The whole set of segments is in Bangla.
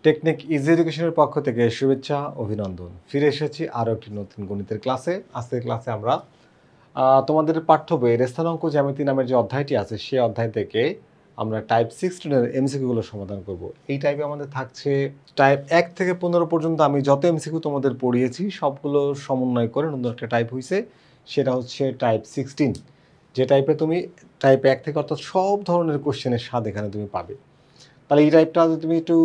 টেকনিক ইজি এডুকেশনের পক্ষ থেকে শুভেচ্ছা অভিনন্দন। ফিরে এসেছি আরও একটি নতুন গণিতের ক্লাসে। আজকের ক্লাসে আমরা তোমাদের পাঠ্য বইয়ের স্থানাঙ্ক জ্যামিতি নামের যে অধ্যায়টি আছে সেই অধ্যায় থেকে আমরা টাইপ 16 এর এমসিকিউগুলো সমাধান করব। এই টাইপে আমাদের থাকছে টাইপ 1 থেকে 15 পর্যন্ত আমি যত এমসিকিউ তোমাদের পড়িয়েছি সবগুলো সমন্বয় করে নতুন একটা টাইপ হয়েছে, সেটা হচ্ছে টাইপ 16, যে টাইপে তুমি টাইপ 1 থেকে অর্থাৎ সব ধরনের কোশ্চেনের স্বাদ এখানে তুমি পাবে। তাহলে এই টাইপটা যদি তুমি একটু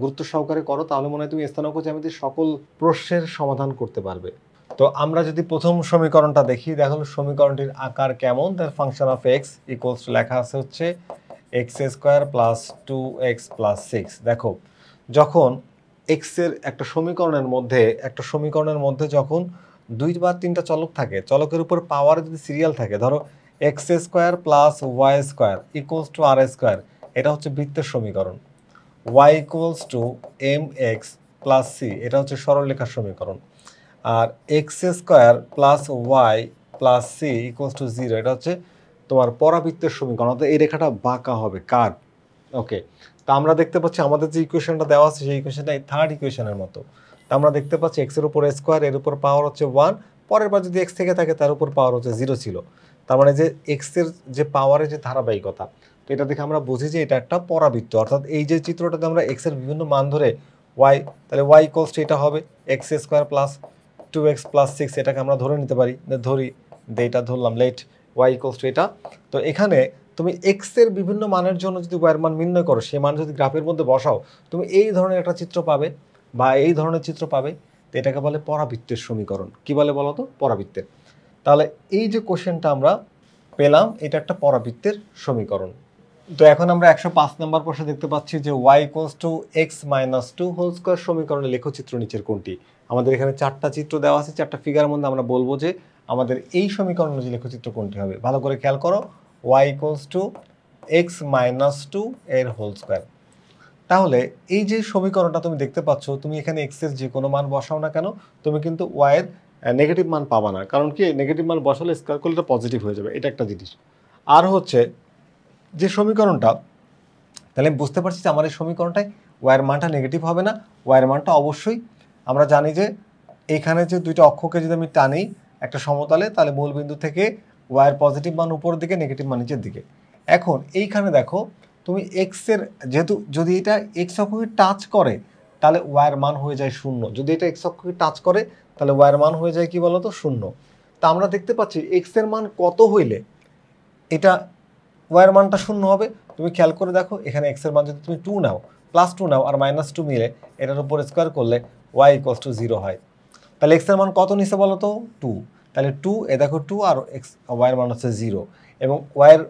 গুরুত্ব সহকারে করো তাহলে মনে হয় তুমি স্থানাঙ্ক জ্যামিতির সকল প্রশ্নের সমাধান করতে পারবে। তো আমরা যদি প্রথম সমীকরণটা দেখি, দেখো সমীকরণটির আকার কেমন। তার function of x equals to লেখা আছে হচ্ছে x square plus 2x plus 6। দেখো যখন এক্সের একটা সমীকরণের মধ্যে যখন 2 বা 3টা চলক থাকে, চলকের উপর পাওয়ার যদি সিরিয়াল থাকে, ধরো X square plus Y square equals to R square, এটা হচ্ছে বৃত্তের সমীকরণ। y equals to mx plus c, এটা হচ্ছে সরলরেখার সমীকরণ। আর X square plus Y plus C equals to 0, এটা হচ্ছে তোমার পরাবৃত্তের সমীকরণ, অর্থাৎ এই রেখাটা বাঁকা হবে, কার্ভ। ওকে, তা আমরা দেখতে পাচ্ছি আমাদের যে ইকুয়েশনটা দেওয়া আছে সেই ইকুয়েশনটা এই থার্ড ইকুয়েশনের মতো। তা আমরা দেখতে পাচ্ছি এক্সের উপর স্কোয়ার, এর উপর পাওয়ার হচ্ছে 1, পরের বার যদি এক্স থেকে থাকে তার উপর পাওয়ার হচ্ছে 0 ছিল। তার মানে যে এক্সের যে পাওয়ারের যে ধারাবাহিকতা, তো এটা দেখে আমরা বুঝি যে এটা একটা পরাবৃত্ত। অর্থাৎ এই যে চিত্রটাতে আমরা এক্সের বিভিন্ন মান ধরে ওয়াই, তাহলে ওয়াই ইকুয়ালস টু এটা হবে x square plus 2x plus 6, এটাকে আমরা ধরে নিতে পারি, এটা ধরলাম লেট ওয়াই ইকুয়ালস টু এটা। তো এখানে তুমি এক্সের বিভিন্ন মানের জন্য যদি ওয়াইয়ের মান নির্ণয় করো, সেই মান যদি গ্রাফের মধ্যে বসাও, তুমি এই ধরনের একটা চিত্র পাবে বা এই ধরনের চিত্র পাবে। তো এটাকে বলে পরাবৃত্তের সমীকরণ। কি বলে বলো তো? পরাবৃত্তের। তাহলে এই যে কোশ্চেনটা আমরা পেলাম, এটা একটা পরাবৃত্তের সমীকরণ। তো এখন আমরা 105 নম্বর প্রশ্ন দেখতে পাচ্ছি যে y equals to x minus 2 whole square সমীকরণের লেখচিত্র নিচের কোনটি। আমাদের এখানে 4টা চিত্র দেওয়া আছে, 4টা ফিগারের মধ্যে আমরা বলবো যে আমাদের এই সমীকরণের যে লেখচিত্র কোনটি হবে। ভালো করে খেয়াল করো, y equals to x minus 2 এর হোল স্কোয়ার। তাহলে এই যে সমীকরণটা তুমি দেখতে পাচ্ছ, তুমি এখানে এক্স এর যে কোনো মান বসাও না কেন, তুমি কিন্তু y এর নেগেটিভ মান পাবা না। কারণ কি, নেগেটিভ মান বসালে স্কোয়ার করলে এটা পজিটিভ হয়ে যাবে, এটা একটা জিনিস। আর হচ্ছে যে সমীকরণটা, তাহলে আমি বুঝতে পারছি যে আমার এই সমীকরণটায় ওয়াইয়ের মানটা নেগেটিভ হবে না, ওয়াইয়ের মানটা অবশ্যই, আমরা জানি যে এখানে যে দুইটা অক্ষকে যদি আমি টানি একটা সমতলে, তাহলে মূল বিন্দু থেকে ওয়াইয়ের পজিটিভ মান উপরের দিকে, নেগেটিভ মান নিচের দিকে। এখন এইখানে দেখো তুমি এক্সের, যেহেতু যদি এটা এক্স অক্ষকে টাচ করে তাহলে ওয়াইয়ের মান হয়ে যায় 0, যদি এটা এক্স অক্ষকে টাচ করে তাহলে ওয়াইয়ের মান হয়ে যায় কি বলতো 0। তা আমরা দেখতে পাচ্ছি এক্সের মান কত হইলে এটা ওয়াইয়ের মানটা 0 হবে। তুমি খেয়াল করে দেখো, এখানে এক্সের মান যদি তুমি 2 নাও, প্লাস 2 নাও আর মাইনাস 2 মিলে এটার উপর স্কোয়ার করলে ওয়াই ইকুয়ালস টু 0 হয়। তাহলে এক্সের মান কত নিচে বলো তো? 2। তাহলে 2, এ দেখো 2 আর এক্স ওয়াইয়ের মান হচ্ছে 0, এবং ওয়াইয়ের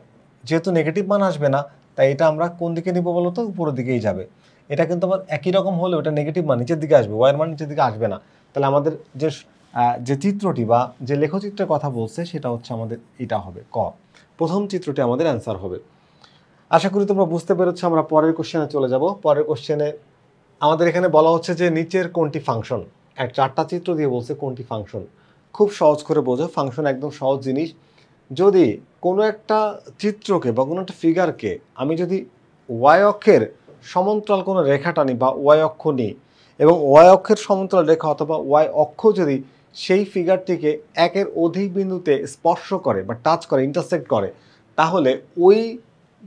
যেহেতু নেগেটিভ মান আসবে না, তাই এটা আমরা কোন দিকে নিব বলো তো? উপরের দিকেই যাবে। এটা কিন্তু আমার একই রকম হলেও এটা নেগেটিভ মান নিচের দিকে আসবে, ওয়াইয়ের মান নিচের দিকে আসবে না। তাহলে আমাদের যে চিত্রটি বা যে লেখচিত্রের কথা বলছে সেটা হচ্ছে আমাদের এটা হবে ক, প্রথম চিত্রটি আমাদের অ্যান্সার হবে। আশা করি তোমরা বুঝতে পেরেছো। আমরা পরের কোশ্চেনে চলে যাব। পরের কোশ্চেনে আমাদের এখানে বলা হচ্ছে যে নিচের কোনটি ফাংশন, 4টা চিত্র দিয়ে বলছে কোনটি ফাংশন। খুব সহজ করে বোঝো, ফাংশন একদম সহজ জিনিস। যদি কোনো একটা চিত্রকে বা কোনো একটা ফিগারকে আমি যদি ওয়াই অক্ষের সমান্তরাল কোনো রেখা টানি বা ওয়াই অক্ষ নিই, এবং ওয়াই অক্ষের সমান্তরাল রেখা অথবা ওয়াই অক্ষ যদি সেই ফিগারটিকে একের অধিক বিন্দুতে স্পর্শ করে বা টাচ করে, ইন্টারসেক্ট করে, তাহলে ওই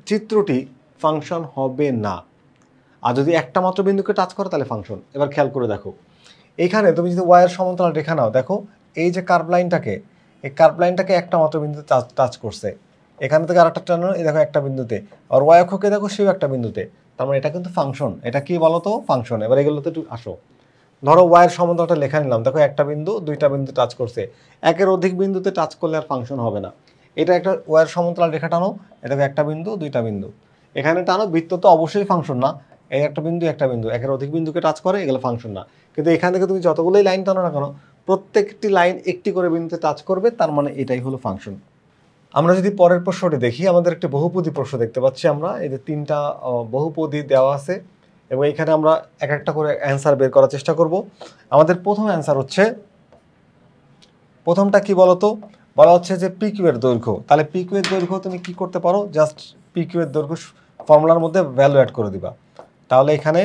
চিত্রটি ফাংশন হবে না। আর যদি একটা মাত্র বিন্দুকে টাচ করে তাহলে ফাংশন। এবার খেয়াল করে দেখো, এইখানে তুমি যদি ওয়াইয়ের সমান্তরাল রেখা নাও, দেখো এই যে কার্ভ লাইনটাকে, এই কার্ভ লাইনটাকে একটা মাত্র বিন্দুতে টাচ করছে, এখানে থেকে আরেকটা টানো, এই দেখো একটা বিন্দুতে, আর ওয়াই অক্ষকে দেখো সেও একটা বিন্দুতে, তার মানে এটা কিন্তু ফাংশন। এটা কি বলো তো? ফাংশন। এবার এগুলোতে একটু আসো, ধরো ওয়াইয়ের সমান্তরালটা লেখা নিলাম, দেখো একটা বিন্দু, দুইটা বিন্দু টাচ করছে, একের অধিক বিন্দুতে টাচ করলে আর ফাংশন হবে না। এটা একটা ওয়াইয়ের সমান্তরাল রেখা টানো, এটাকে একটা বিন্দু, দুইটা বিন্দু, এখানে টানো, বৃত্ত তো অবশ্যই ফাংশন না, এই একটা বিন্দু, একের অধিক বিন্দুকে টাচ করে, এগুলো ফাংশন না। কিন্তু এখান থেকে তুমি যতগুলোই লাইন টানো না কেন, প্রত্যেকটি লাইন একটি করে বিন্দুতে টাচ করবে, তার মানে এটাই হলো ফাংশন। আমরা যদি পরের প্রশ্নটি দেখি, আমাদের একটি বহুপদী প্রশ্ন দেখতে পাচ্ছি আমরা, এই যে 3টা বহুপদী দেওয়া আছে, এবং এখানে আমরা এক একটা করে অ্যান্সার বের করার চেষ্টা করব। আমাদের প্রথম অ্যান্সার হচ্ছে, প্রথমটা কি বলতো? বলা হচ্ছে যে পিকিউ এর দৈর্ঘ্য। তাহলে পিকিউ এর দৈর্ঘ্য তুমি কি করতে পারো? জাস্ট পিকিউ এর দৈর্ঘ্য ফর্মুলার মধ্যে ভ্যালু অ্যাড করে দিবা। তাহলে এখানে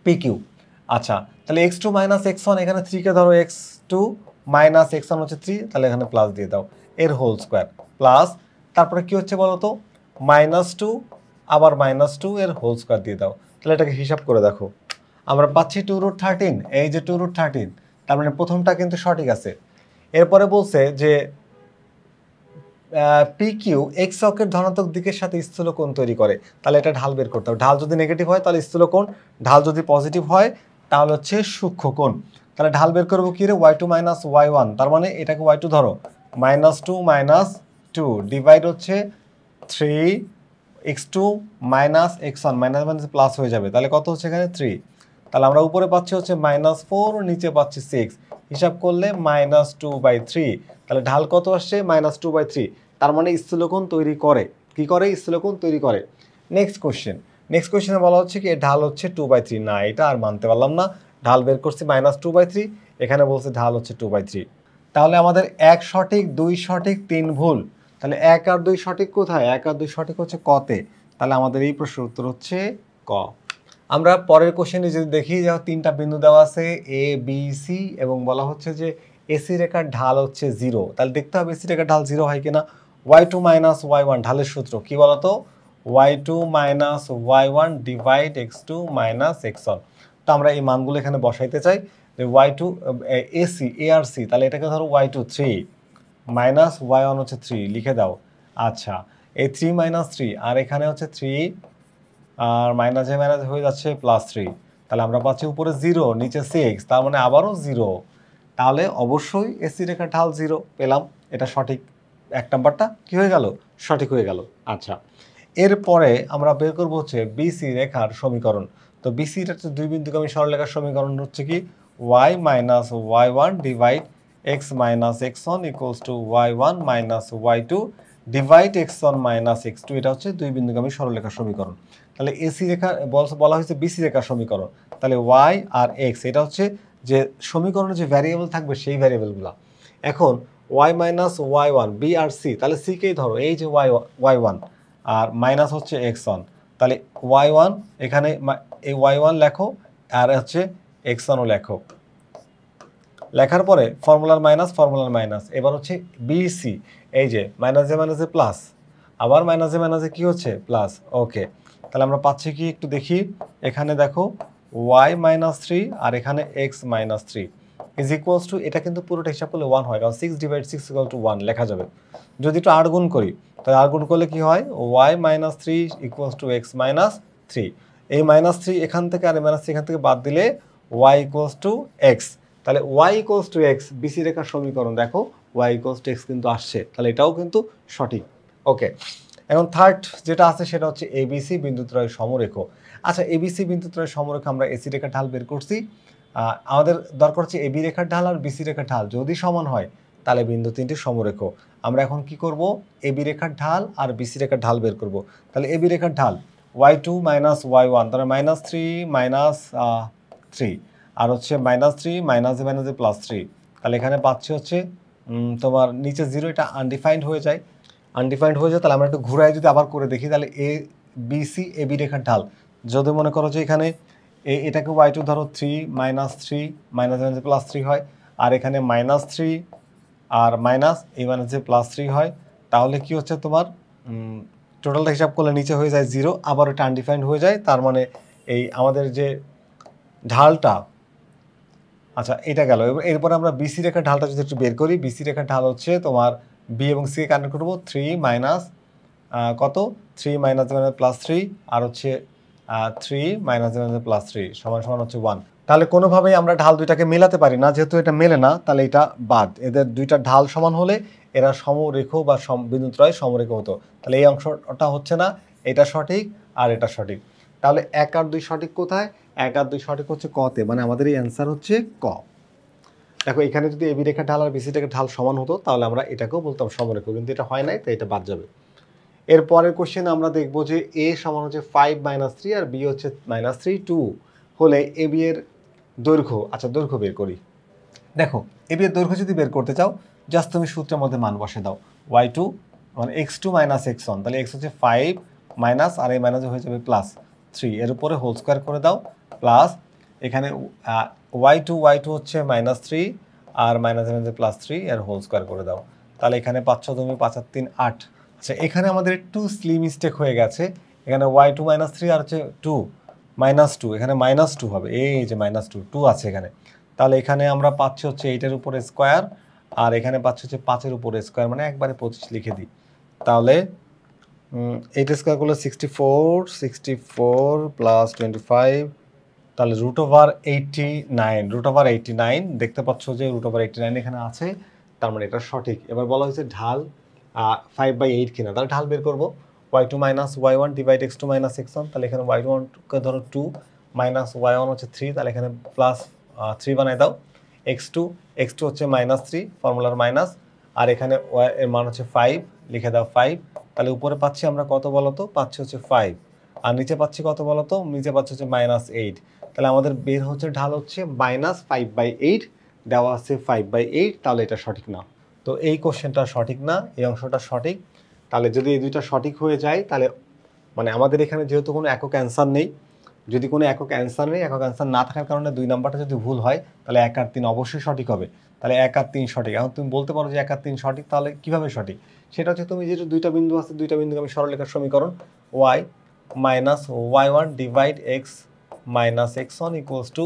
পি কিউ। আচ্ছা, তাহলে x two minus x one, এখানে থ্রিকে ধরো x two minus x one হচ্ছে থ্রি, তাহলে এখানে প্লাস দিয়ে দাও, এর হোল স্কোয়ার প্লাস, তারপরে কি হচ্ছে বলো তো, মাইনাস টু আবার মাইনাস টু এর হোল স্কোয়ার দিয়ে দাও। তাহলে এটাকে হিসাব করে দেখো, আমরা পাচ্ছি 2√13, এই যে 2√13, তার মানে প্রথমটা কিন্তু সঠিক আছে। এরপরে বলছে যে পি কিউ এক্স অক্ষের ধনাত্মক দিকের সাথে স্থূলকোণ তৈরি করে, তাহলে এটা ঢাল বের করতে হবে। ঢাল যদি নেগেটিভ হয় তাহলে স্থূলকোণ, ঢাল যদি পজিটিভ হয় তাহলে হচ্ছে সূক্ষ্মকোণ। তাহলে ঢাল বের করবো কি রে, y two minus y one, তার মানে এটাকে ওয়াই টু ধরো, মাইনাস টু ডিভাইড হচ্ছে three x two minus x one, minus minus plus হয়ে যাবে, তাহলে কত হচ্ছে এখানে 3। তাহলে আমরা উপরে পাচ্ছি হচ্ছে -4, নিচে পাচ্ছি 6, হিসাব করলে -2/3। তাহলে ঢাল কত আসছে, -2/3, তার মানে স্থূলকোণ তৈরি করে। কি করে, স্থূলকোণ তৈরি করে। নেক্সট কোশ্চেনে বলা হচ্ছে কি ঢাল হচ্ছে 2/3, না এটা আর মানতে পারলাম না, ঢাল বের করছি -2/3, এখানে বলছে ঢাল হচ্ছে 2/3। তাহলে আমাদের 1 সঠিক, 2 সঠিক, 3 ভুল। তাহলে 1 আর 2 সঠিক কোথায়, 1 আর 2 সঠিক হচ্ছে কতে। তাহলে আমাদের এই প্রশ্নের উত্তর হচ্ছে ক। আমরা পরের কোশ্চেনে যদি দেখি, যে 3টা বিন্দু দেওয়া আছে এ বি সি, এবং বলা হচ্ছে যে এসি রেখার ঢাল হচ্ছে 0, তাহলে দেখতে হবে এসি রেখার ঢাল 0 হয় কিনা। y2 মাইনাস y1 ঢালের সূত্র কি বলতো, y2 minus y1 divide x2 minus x1। তো আমরা এই মানগুলো এখানে বসাইতে চাই, যে y2 এসি এ আর সি, তাহলে এটাকে ধরো y2 3 মাইনাস y1 হচ্ছে 3 লিখে দাও। আচ্ছা, এই 3 মাইনাস 3, আর এখানে হচ্ছে 3 আর মাইনাসে মাইনাসে হয়ে যাচ্ছে +3, তাহলে আমরা পাচ্ছি উপরে 0, নিচে 6, তার মানে আবারও 0। তাহলে অবশ্যই এসি রেখার ঢাল 0 পেলাম, এটা সঠিক। 1 নাম্বারটা কি হয়ে গেল, সঠিক হয়ে গেল। আচ্ছা, এরপরে আমরা বের করব হচ্ছে বিসি রেখার সমীকরণ। তো বিসি এটা হচ্ছে দুই বিন্দুগামী সরলরেখার সমীকরণ হচ্ছে কি y minus y1 divide x minus x1 equals to y1 minus y2 divide x1 minus x2, এটা হচ্ছে দুই বিন্দুগামী সরলরেখার সমীকরণ। তাহলে এসি রেখা বলা হয়েছে বিসি রেখার সমীকরণ, তাহলে y আর x এটা হচ্ছে যে সমীকরণে যে ভ্যারিয়েবল থাকবে সেই ভ্যারিয়েবলগুলো। এখন y মাইনাস y1 বি আর সি, তাহলে সিকেই ধরো, এই যে y1 আর মাইনাস হচ্ছে x1, তাহলে y1 এখানে এই y1 লেখো, আর হচ্ছে x1ও লেখো। লেখার পরে ফর্মুলার মাইনাস, এবার হচ্ছে বিসি, এই যে মাইনাসে প্লাস, আবার মাইনাসে কি হচ্ছে প্লাস। ওকে, তাহলে আমরা পাচ্ছি কি একটু দেখি, এখানে দেখো y মাইনাস 3 আর এখানে x minus 3 is equals to, এটা কিন্তু পুরোটা হিসাব করলে 1 হয়, কারণ 6 ডিভাইড 6 ইকুয়াল টু 1 লেখা যাবে। যদি একটু আর গুণ করি, তাহলে আর গুণ করলে কি হয়, y minus 3 equals to x minus 3, এই মাইনাস 3 এখান থেকে আর মাইনাস 3 এখান থেকে বাদ দিলে y ইকুয়ালস টু x, তাহলে y equals to x, BC রেখার সমীকরণ দেখো y ইকুয়ালস টু x কিন্তু আসছে, তাহলে এটাও কিন্তু সঠিক। ওকে, এখন থার্ড যেটা আছে সেটা হচ্ছে এবিসি বিন্দুত্রয় সমরেখ। আচ্ছা, এবিসি বিন্দুত্রয় সমরেখ আমরা এসি রেখার ঢাল বের করছি, আমাদের দরকার হচ্ছে এবি রেখার ঢাল আর বিসি রেখার ঢাল যদি সমান হয় তাহলে বিন্দু তিনটি সমরেখ। আমরা এখন কি করব, এবি রেখার ঢাল আর বিসি রেখার ঢাল বের করব। তাহলে এবি রেখার ঢাল y2 মাইনাস y1, তাহলে -3 মাইনাস 3, আর হচ্ছে -3 মাইনাসে +3, তাহলে এখানে পাচ্ছি হচ্ছে তোমার নিচে 0, এটা আনডিফাইন্ড হয়ে যায়, তাহলে আমরা একটু ঘুরাই যদি আবার করে দেখি, তাহলে এ বিসি এবি রেখার ঢাল, যদি মনে করো যে এখানে এটাকে y2 ধরো 3 -3 মাইনাসে +3 হয়, আর এখানে -3 আর মাইনাস এই মাইনাসে +3 হয়, তাহলে কি হচ্ছে তোমার টোটালটা হিসাব করলে নিচে হয়ে যায় 0, আবার এটা আনডিফাইন্ড হয়ে যায়, তার মানে এই আমাদের যে ঢালটা, আচ্ছা এটা গেল। এরপর আমরা বিসি রেখার ঢালটা যদি একটু বের করি, বিসি রেখার ঢাল হচ্ছে তোমার বি এবং সি কানেক্ট করবো, 3 মাইনাস কত 3 মাইনাস +3 আর হচ্ছে 3 মাইনাস +3 সমান সমান হচ্ছে 1। তাহলে কোনোভাবেই আমরা ঢাল দুইটাকে মেলাতে পারি না, যেহেতু এটা মেলে না তাহলে এটা বাদ, এদের দুইটা ঢাল সমান হলে এরা সমরেখ বা বিন্দুত্রয় সমরেখ হতো, তাহলে এই অংশটা হচ্ছে না, এটা সঠিক আর এটা সঠিক। তাহলে 1 আর 2 সঠিক কোথায়, 1 আর 2 সঠিক হচ্ছে কতে, মানে আমাদের এই অ্যান্সার হচ্ছে ক। দেখো এখানে যদি এবি রেখার ঢাল আর বিসি রেখার ঢাল সমান হতো তাহলে আমরা এটাকেও বলতাম সমরেখ, কিন্তু এটা হয় নাই, তাই এটা বাদ যাবে। এর পরের কোশ্চেন আমরা দেখবো যে এ সমান হচ্ছে 5 - 3 আর বি হচ্ছে -3 2 হলে এ বি এর দৈর্ঘ্য, আচ্ছা দৈর্ঘ্য বের করি। দেখো এ বি এর দৈর্ঘ্য যদি বের করতে চাও, জাস্ট তুমি সূত্রের মধ্যে মান বসে দাও, y2 মানে x2 - x1, তাহলে x হচ্ছে 5 মাইনাস আর এই মাইনাসে হয়ে যাবে +3, এর উপরে হোল স্কোয়ার করে দাও প্লাস এখানে y2 হচ্ছে -3 আর -3 এর হোল স্কোয়ার করে দাও, তাহলে এখানে পাচ্ছ তুমি 5 আর 3 8। আচ্ছা এখানে আমাদের একটু স্লি মিস্টেক হয়ে গেছে, এখানে y2 -3 আর হচ্ছে 2 -2, এখানে -2 হবে, এই যে -2 আছে এখানে, তাহলে এখানে আমরা পাচ্ছি হচ্ছে 8 এর উপরে স্কোয়ার আর এখানে পাচ্ছি হচ্ছে 5 এর উপরে স্কোয়ার, মানে একবারে 25 লিখে দিই, তাহলে 8 স্কোয়ার করলে 64 প্লাস 25, তাহলে √89 দেখতে পাচ্ছ যে √89 এখানে আছে, তার মানে এটা সঠিক। এবার বলা হয়েছে ঢাল 5/8 কিনা, তাহলে ঢাল বের করবো, y2 - y1 divide x2 - x1, তাহলে এখানে y1কে ধরো 2 মাইনাস y1 হচ্ছে 3, তাহলে এখানে প্লাস 3 বানাই দাও, x2 হচ্ছে -3 ফর্মুলার মাইনাস, আর এখানে y এর মান হচ্ছে 5, লিখে দাও 5, তাহলে উপরে পাচ্ছি আমরা কত বলতো, পাচ্ছি হচ্ছে 5, আর নিচে পাচ্ছি কত বলতো, নিচে পাচ্ছি হচ্ছে -8, তাহলে আমাদের বের হচ্ছে ঢাল হচ্ছে -5/8, দেওয়া আছে 5/8, তাহলে এটা সঠিক না। তো এই কোশ্চেনটা সঠিক না, এই অংশটা সঠিক। তাহলে যদি এই দুইটা সঠিক হয়ে যায় তাহলে মানে আমাদের এখানে যেহেতু কোনো একক অ্যান্সার নেই, যদি কোনো একক অ্যান্সার নেই, একক অ্যান্সার না থাকার কারণে 2 নাম্বারটা যদি ভুল হয় তাহলে 1 আর 3 অবশ্যই সঠিক হবে, তাহলে 1 আর 3 সঠিক। এখন তুমি বলতে পারো যে 1 আর 3 সঠিক, তাহলে কিভাবে সঠিক? সেটা হচ্ছে তুমি যেটা দুইটা বিন্দু আছে, দুইটা বিন্দুকে আমি সরলরেখার সমীকরণ y minus y1 divide x minus x1 equals to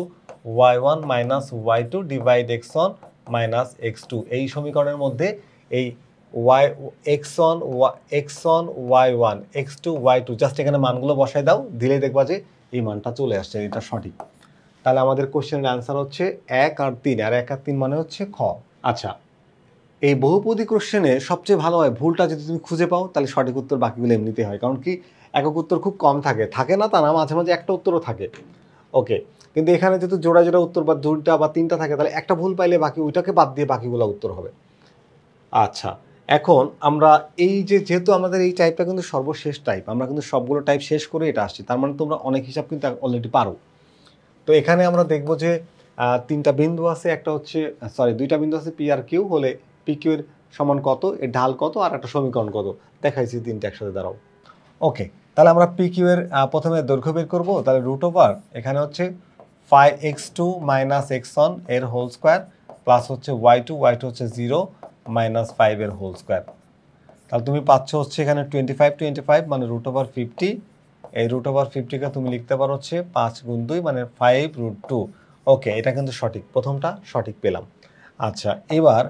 y1 minus y2 divide x1 minus x2, এই সমীকরণের মধ্যে এই x1 y1 x2 y2 just এখানে মানগুলো বসাই দাও, দিলেই দেখবা যে এই মানটা চলে আসছে, এটা সঠিক। তাহলে আমাদের কোশ্চেনের অ্যান্সার হচ্ছে 1 আর 3, আর 1 আর 3 মানে হচ্ছে খ। আচ্ছা এই বহুপদী কোশ্চেনে সবচেয়ে ভালো হয় ভুলটা যদি তুমি খুঁজে পাও তাহলে সঠিক উত্তর বাকিগুলো এমনিতেই হয়, কারণ কি একক উত্তর খুব কম থাকে, থাকে না তা না, মাঝে মাঝে একটা উত্তরও থাকে, ওকে। কিন্তু এখানে যেহেতু জোড়া জোড়া উত্তর বা 2টা বা 3টা থাকে, তাহলে একটা ভুল পাইলে বাকি ওইটাকে বাদ দিয়ে বাকিগুলো উত্তর হবে। আচ্ছা এখন আমরা এই যে যেহেতু আমাদের এই টাইপটা কিন্তু সর্বশেষ টাইপ, আমরা কিন্তু সবগুলো টাইপ শেষ করে এটা আসছি, তার মানে তোমরা অনেক হিসাব কিন্তু অলরেডি পারো। তো এখানে আমরা দেখব যে 3টা বিন্দু আছে, একটা হচ্ছে দুইটা বিন্দু আছে পি আর কিউ, হলে পি কিউ এর সমান কত, এর ঢাল কত, আর একটা সমীকরণ কত দেখাইছি, 3টা একসাথে দাঁড়াও। ওকে, তাহলে আমরা পি কিউ এর প্রথমে দৈর্ঘ্য বের করবো, তাহলে √ এখানে হচ্ছে 5x2 মাইনাস x1 এর হোল স্কোয়ার প্লাস হচ্ছে y2 হচ্ছে 0 মাইনাস 5 এর হোল স্কোয়ার, তাহলে তুমি পাচ্ছ হচ্ছে এখানে 25 মানে √50, এই √50কে তুমি লিখতে পারো হচ্ছে 5 গুণ 2 মানে 5√2। ওকে, এটা কিন্তু সঠিক, প্রথমটা সঠিক পেলাম। আচ্ছা এবার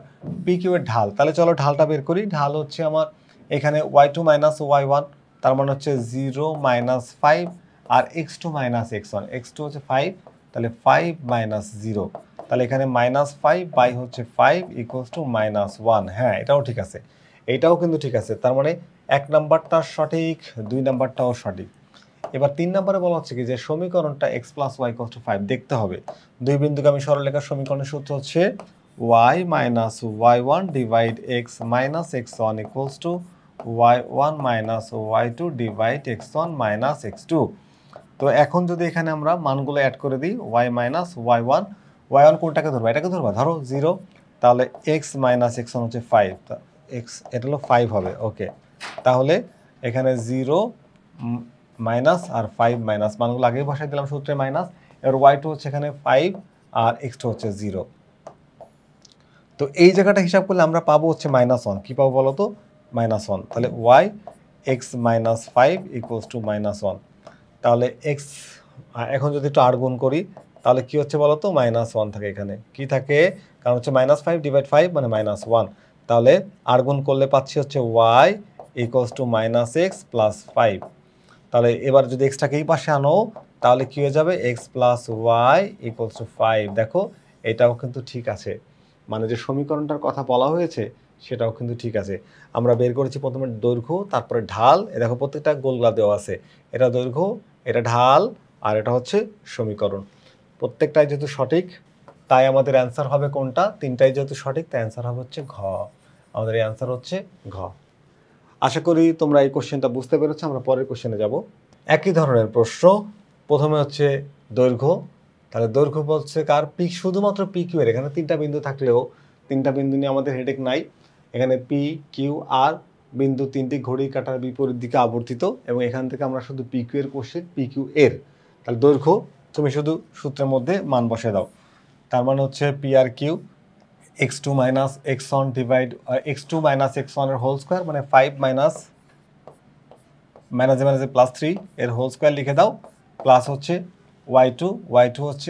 পি কিউ এর ঢাল, তাহলে চলো ঢালটা বের করি। ঢাল হচ্ছে আমার এখানে y2 মাইনাস y1, তার মানে হচ্ছে 0 মাইনাস 5, আর x2 মাইনাস x1, x2 হচ্ছে 5, তাহলে 5 মাইনাস 0, তাহলে এখানে -5 বাই হচ্ছে 5 ইকুয়ালস টু -1। হ্যাঁ এটাও ঠিক আছে, এইটাও কিন্তু ঠিক আছে, তার মানে 1 নাম্বারটা সঠিক, 2 নাম্বারটাও সঠিক। এবার 3 নম্বরে বলা হচ্ছে কি যে সমীকরণটা x plus y equal to 5 দেখতে হবে। দুই বিন্দুগামী সরলরেখার সমীকরণের সূত্র হচ্ছে y minus y1 divide x minus x1 equals to y1 minus y2 divide x1 minus x2। তো এখন যদি এখানে আমরা মানগুলো অ্যাড করে দিই, y মাইনাস y1 কোনটাকে ধরবা, এটাকে ধরবা, ধরো 0, তাহলে x মাইনাস x1 হচ্ছে 5, x এটা হলো 5 হবে, ওকে। তাহলে এখানে 0 মাইনাস আর 5 মাইনাস, মানগুলো আগেই বসাই দিলাম সূত্রে মাইনাস, এবার y2 হচ্ছে এখানে 5 আর x2 হচ্ছে 0। তো এই জায়গাটা হিসাব করলে আমরা পাবো হচ্ছে -1, কি পাবো বলো তো, -1, তাহলে y x minus 5 equals to -1, তাহলে x এখন যদি একটু আর গুণ করি তাহলে কি হচ্ছে বলো তো, -1 থাকে, এখানে কি থাকে, কারণ হচ্ছে -5 ডিভাইড 5 মানে -1, তাহলে আর গুণ করলে পাচ্ছি হচ্ছে y equals to -x plus 5। তাহলে এবার যদি এক্সটাকে এই পাশে আনো তাহলে কি হয়ে যাবে, x plus y equals to 5। দেখো এটাও কিন্তু ঠিক আছে, মানে যে সমীকরণটার কথা বলা হয়েছে সেটাও কিন্তু ঠিক আছে। আমরা বের করেছি প্রথমে দৈর্ঘ্য, তারপরে ঢাল, এ দেখো প্রত্যেকটা গোলগোলা দেওয়া আছে, এটা দৈর্ঘ্য, এটা ঢাল, আর এটা হচ্ছে সমীকরণ। প্রত্যেকটাই যেহেতু সঠিক তাই আমাদের অ্যান্সার হবে কোনটা, 3টাই যেহেতু সঠিক তাই অ্যান্সার হবে হচ্ছে ঘ। আমাদের এই অ্যান্সার হচ্ছে ঘ। আশা করি তোমরা এই কোশ্চেনটা বুঝতে পেরেছো। আমরা পরের কোশ্চেনে যাব। একই ধরনের প্রশ্ন, প্রথমে হচ্ছে দৈর্ঘ্য, তাহলে দৈর্ঘ্য হচ্ছে কার, পি, শুধুমাত্র পি কিউ এর, এখানে 3টা বিন্দু থাকলেও 3টা বিন্দু নিয়ে আমাদের হেডেক নাই, এখানে পি কিউ আর বিন্দু 3টি ঘড়ির কাঁটার বিপরীত দিকে আবর্তিত, এবং এখান থেকে আমরা শুধু পি কিউ এর কোশ্চেন, পি কিউ এর, তাহলে দৈর্ঘ্য তুমি শুধু সূত্রের মধ্যে মান বসে দাও। তার মানে হচ্ছে পি আর Q x2 minus x1 divide x2 minus x1 এর হোল স্কোয়ার, মানে 5 মাইনাস মাইনাসে মাইনাসে প্লাস 3 এর হোল স্কোয়ার লিখে দাও, প্লাস হচ্ছে y2 হচ্ছে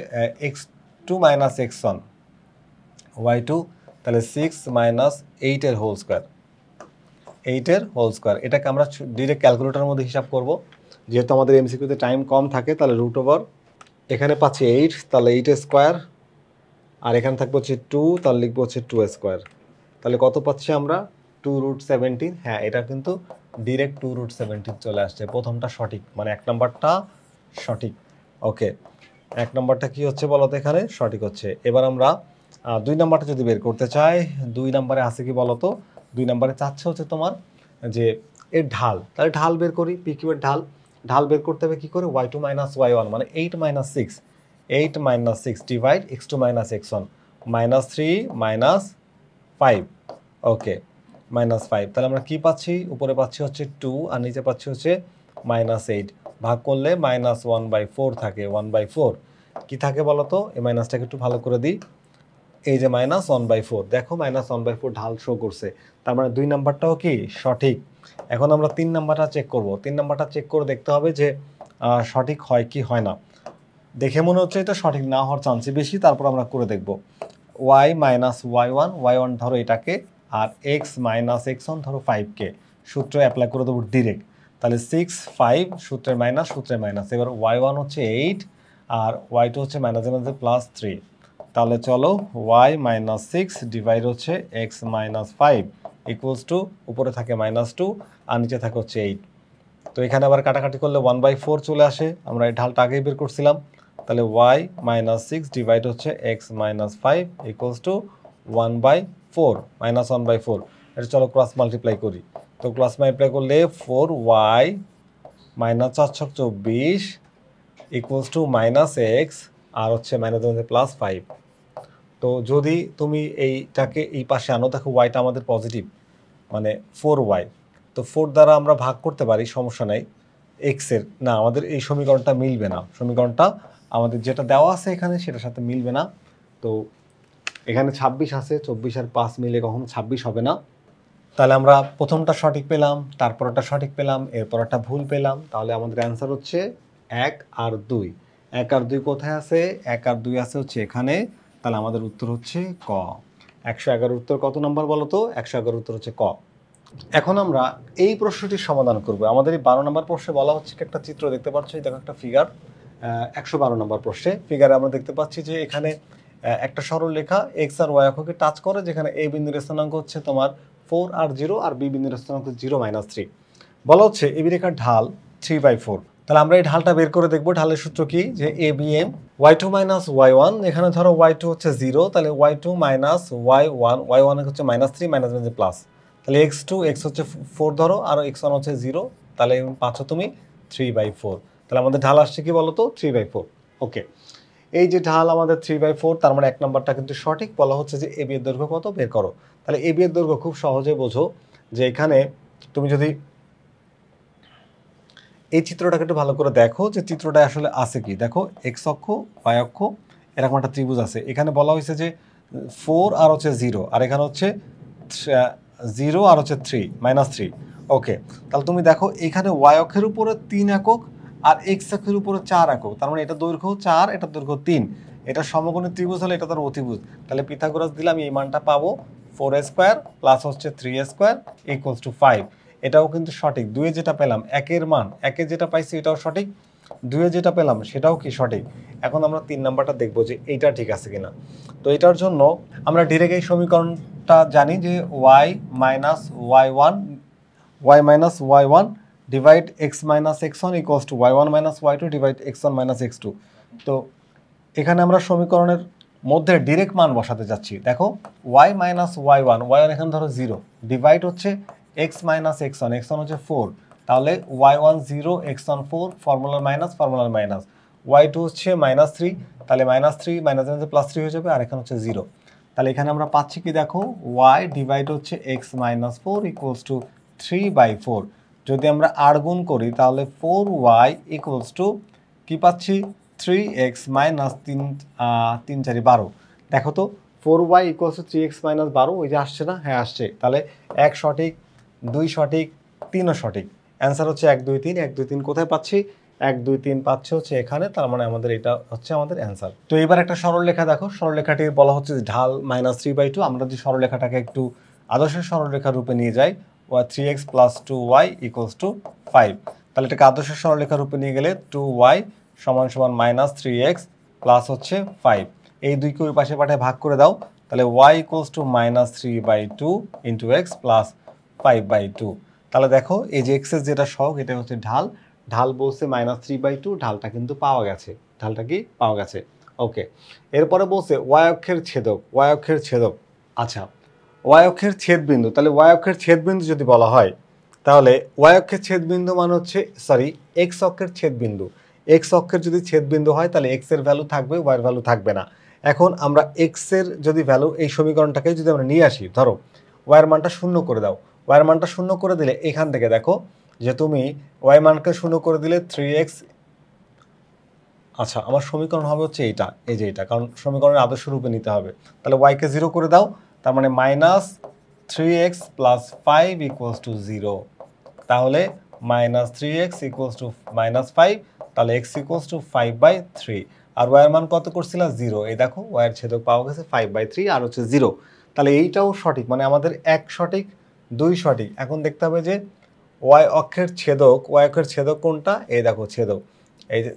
x2 মাইনাস x1 y2, তাহলে 6 মাইনাস 8 এর হোল স্কোয়ার, 8 এর হোল স্কোয়ার। এটাকে আমরা ডিরেক্ট ক্যালকুলেটরের মধ্যে হিসাব করব, যেহেতু আমাদের এমসিকিউতে টাইম কম থাকে। তাহলে রুট ওভার, এখানে পাচ্ছি 8, তাহলে 8 স্কোয়ার, আর এখানে থাকবে হচ্ছে 2, তাহলে লিখবো হচ্ছে 2 স্কোয়ার। তাহলে কত পাচ্ছি আমরা? 2√17। হ্যাঁ, এটা কিন্তু ডিরেক্ট 2√17 চলে আসছে। প্রথমটা সঠিক, মানে 1 নম্বরটা সঠিক। ওকে, 1 নম্বরটা কি হচ্ছে বলো তো, এখানে সঠিক হচ্ছে। এবার আমরা 2 নম্বরটা যদি বের করতে চাই, 2 নম্বরে আছে কি বলো তো? 2 নম্বরে চাচ্ছে হচ্ছে তোমার যে এর ঢাল। তাহলে ঢাল বের করি, PQ এর ঢাল বের করতে হবে কি করে? y2 মাইনাস y1, মানে 8 minus 6, 8 minus 6 divide x2 minus x1, minus 3 minus 5। ওকে, মাইনাস 5। তাহলে আমরা কি পাচ্ছি? উপরে পাচ্ছি হচ্ছে 2 আর নিচে পাচ্ছি হচ্ছে মাইনাস 8। ভাগ করলে মাইনাস 1/4 থাকে, 1/4 কি থাকে বলো তো? এই মাইনাসটাকে একটু ভালো করে দিই, এই যে মাইনাস 1/4, দেখো মাইনাস 1/4 ঢাল শো করছে। তার মানে 2 নাম্বারটাও কি সঠিক। এখন আমরা 3 নাম্বারটা চেক করব। 3 নাম্বারটা চেক করে দেখতে হবে যে সঠিক হয় কি হয় না। দেখে মনে হচ্ছে এটা সঠিক না হওয়ার চান্সই বেশি, তারপর আমরা করে দেখব। y মাইনাস y1 ধরো এটাকে, আর x মাইনাস x1 ধরো 5কে। সূত্র অ্যাপ্লাই করে দেবো ডিরেক্ট। তাহলে 6 5 সূত্রের মাইনাস। এবার y1 হচ্ছে 8 আর y2 হচ্ছে মাইনাসে মাইনাসে প্লাস 3। তাহলে চলো y মাইনাস 6 ডিভাইড হচ্ছে x মাইনাস 5 ইকুয়ালস টু, উপরে থাকে -2 আর নিচে থাকে হচ্ছে 8। তো এখানে আবার কাটাকাটি করলে 1/4 চলে আসে, আমরা এই ঢালটা আগেই বের করছিলাম। তাহলে y মাইনাস 6 ডিভাইড হচ্ছে x মাইনাস 5 ইকুয়ালস টু 1/4, -1/4। এটা চলো ক্রস মাল্টিপ্লাই করি। তো ক্রস মাল্টিপ্লাই করলে 4y minus 4/24 equals to minus x আর হচ্ছে মাইনাস প্লাস 5। তো যদি তুমি এইটাকে এই পাশে আনো, দেখো ওয়াইটা আমাদের পজিটিভ, মানে 4y। তো 4 দ্বারা আমরা ভাগ করতে পারি, সমস্যা নাই। এক্সের না, আমাদের এই সমীকরণটা মিলবে না। সমীকরণটা আমাদের যেটা দেওয়া আছে এখানে সেটার সাথে মিলবে না। তো এখানে 26 আছে, 24 আর 5 মিলে কখনো 26 হবে না। তাহলে আমরা প্রথমটা সঠিক পেলাম, তারপরটা সঠিক পেলাম, এরপরটা ভুল পেলাম। তাহলে আমাদের অ্যান্সার হচ্ছে 1 আর 2। 1 আর 2 কোথায় আছে? 1 আর 2 আছে হচ্ছে এখানে। তাহলে আমাদের উত্তর হচ্ছে ক। 111 উত্তর কত নম্বর বলো তো? 111 উত্তর হচ্ছে ক। এখন আমরা এই প্রশ্নটির সমাধান করব। আমাদের এই 12 নম্বর প্রশ্নে বলা হচ্ছে কি, একটা চিত্র দেখতে পাচ্ছ, এই দেখো একটা ফিগার। 112 নম্বর প্রশ্নে ফিগারে আমরা দেখতে পাচ্ছি যে এখানে একটা সরল রেখা x আর y অক্ষকে টাচ করে, যেখানে a বিন্দুর স্থানাঙ্ক হচ্ছে তোমার 4 আর 0 আর b বিন্দুর স্থানাঙ্ক 0-3। বলা হচ্ছে ab রেখার ঢাল 3/4। তাহলে আমরা এই ঢালটা বের করে দেখব। ঢালের সূত্র কি? যে abm y2 মাইনাস y1, এখানে ধরো y2 হচ্ছে 0, তাহলে y2 মাইনাস y1 হচ্ছে -3 মাইনাস প্লাস। তাহলে x হচ্ছে 4 ধরো, আর x1 হচ্ছে 0, তাহলে পাচ্ছ তুমি 3/4। তাহলে আমাদের ঢাল আসছে কি বলো তো? 3/4। ওকে, এই যে ঢাল আমাদের 3/4, তার মানে 1 নম্বরটা কিন্তু সঠিক। বলা হচ্ছে যে এবি এর দৈর্ঘ্য কত বের করো। তাহলে এবি এর দৈর্ঘ্য খুব সহজে বোঝো, যে এখানে তুমি যদি এই চিত্রটাকে একটু ভালো করে দেখো, যে চিত্রটা আসলে আছে কি। দেখো এক্স অক্ষ, y অক্ষ, এরকম একটা ত্রিভুজ আছে। এখানে বলা হয়েছে যে 4 আর হচ্ছে 0, আর এখানে হচ্ছে 0 আর হচ্ছে -3। ওকে, তাহলে তুমি দেখো এখানে y অক্ষের উপরে 3 একক আর x অক্ষের উপরে 4 একক। তার মানে এটা দৈর্ঘ্য 4, এটা দৈর্ঘ্য 3। এটা সমকোণী ত্রিভুজ হলে এটা তার অতিভুজ। তাহলে পিথাগোরাস দিলে আমি এই মানটা পাবো, 4² প্লাস হচ্ছে 3² ইকুয়ালস টু 5। এটাও কিন্তু সঠিক। 2 যেটা পেলাম, 1-এর মান 1-এ যেটা পাইছি এটাও সঠিক, 2-এ যেটা পেলাম সেটাও কি সঠিক। এখন আমরা 3 নাম্বারটা দেখবো যে এইটা ঠিক আছে কিনা। তো এটার জন্য আমরা ডিরেক্ট এই সমীকরণটা জানি যে y minus y1 divide x minus x1 equals to y1 minus y2 divide x1 minus x2। তো এখানে আমরা সমীকরণের মধ্যে ডিরেক্ট মান বসাতে যাচ্ছি। দেখো y মাইনাস y1 এখানে ধরো 0 ডিভাইড হচ্ছে x মাইনাস x1 হচ্ছে 4, তাহলে y1 0 x1 4, ফর্মুলার মাইনাস, y2 হচ্ছে -3, তাহলে -3 মাইনাস +3 হয়ে যাবে, আর এখানে হচ্ছে 0। তাহলে এখানে আমরা পাচ্ছি কি, দেখো y ডিভাইড হচ্ছে x মাইনাস 4 ইকুয়ালস টু 3/4। যদি আমরা আর গুণ করি তাহলে 4y ইকুয়ালস টু কি পাচ্ছি? 3x minus 3 4 12। দেখো তো 4y equals to 3x minus 12, ওই যে আসছে না? হ্যাঁ আসছে। তাহলে 1 সঠিক, 2 সঠিক, 3ও সঠিক। অ্যান্সার হচ্ছে 1 2 3। 1 2 3 কোথায় পাচ্ছি? 1 2 3 পাচ্ছি হচ্ছে এখানে, তার মানে আমাদের এটা হচ্ছে আমাদের অ্যান্সার। তো এবার একটা সরলরেখা দেখো, সরলরেখাটি বলা হচ্ছে যে ঢাল -3/2। আমরা যদি সরলরেখাটাকে একটু আদর্শ সরলরেখার রূপে নিয়ে যাই, 3x + 2y = 5, তাহলে এটাকে আদর্শ সরলরেখার রূপে নিয়ে গেলে 2y = -3x প্লাস হচ্ছে 5, এই দুইকে ওই পাশে পাঠায় ভাগ করে দাও, তাহলে y = -3/2 × x + 5/2। তাহলে দেখো এই যে x এর যেটা সহগ এটা হচ্ছে ঢাল, ঢাল বলছে -3/2, ঢালটা কিন্তু পাওয়া গেছে, ঢালটা কি পাওয়া গেছে। ওকে, এরপরে বলছে y অক্ষের ছেদক, y অক্ষের ছেদক। আচ্ছা, y অক্ষের ছেদবিন্দু, তাহলে y অক্ষের ছেদবিন্দু যদি বলা হয়, তাহলে y অক্ষের ছেদবিন্দু মানে হচ্ছে x অক্ষের ছেদবিন্দু। x অক্ষের যদি ছেদবিন্দু হয় তাহলে x এর ভ্যালু থাকবে, y এর ভ্যালু থাকবে না। এখন আমরা x এর যদি ভ্যালু, এই সমীকরণটাকে যদি আমরা নিয়ে আসি, ধরো y এর মানটা 0 করে দাও, y এর মানটা 0 করে দিলে এখান থেকে দেখো যে তুমি y মানকে 0 করে দিলে 3x। আচ্ছা, আমার সমীকরণ হবে হচ্ছে এইটা, এই যে এটা, কারণ সমীকরণের আদর্শ রূপে নিতে হবে। তাহলে y কে 0 করে দাও, তার মানে -3x + 5 = 0। তাহলে -3x = -5, তাহলে x = 5/3। আর y এর মান কত করছিলাম? 0। এই দেখো y এর ছেদক পাওয়া গেছে 5/3 আর হচ্ছে 0। তাহলে এইটাও সঠিক, মানে আমাদের 1 সঠিক, 2 সঠিক। এখন দেখতে হবে যে y অক্ষের ছেদক, y অক্ষের ছেদক কোনটা? এই দেখো ছেদক, এই যে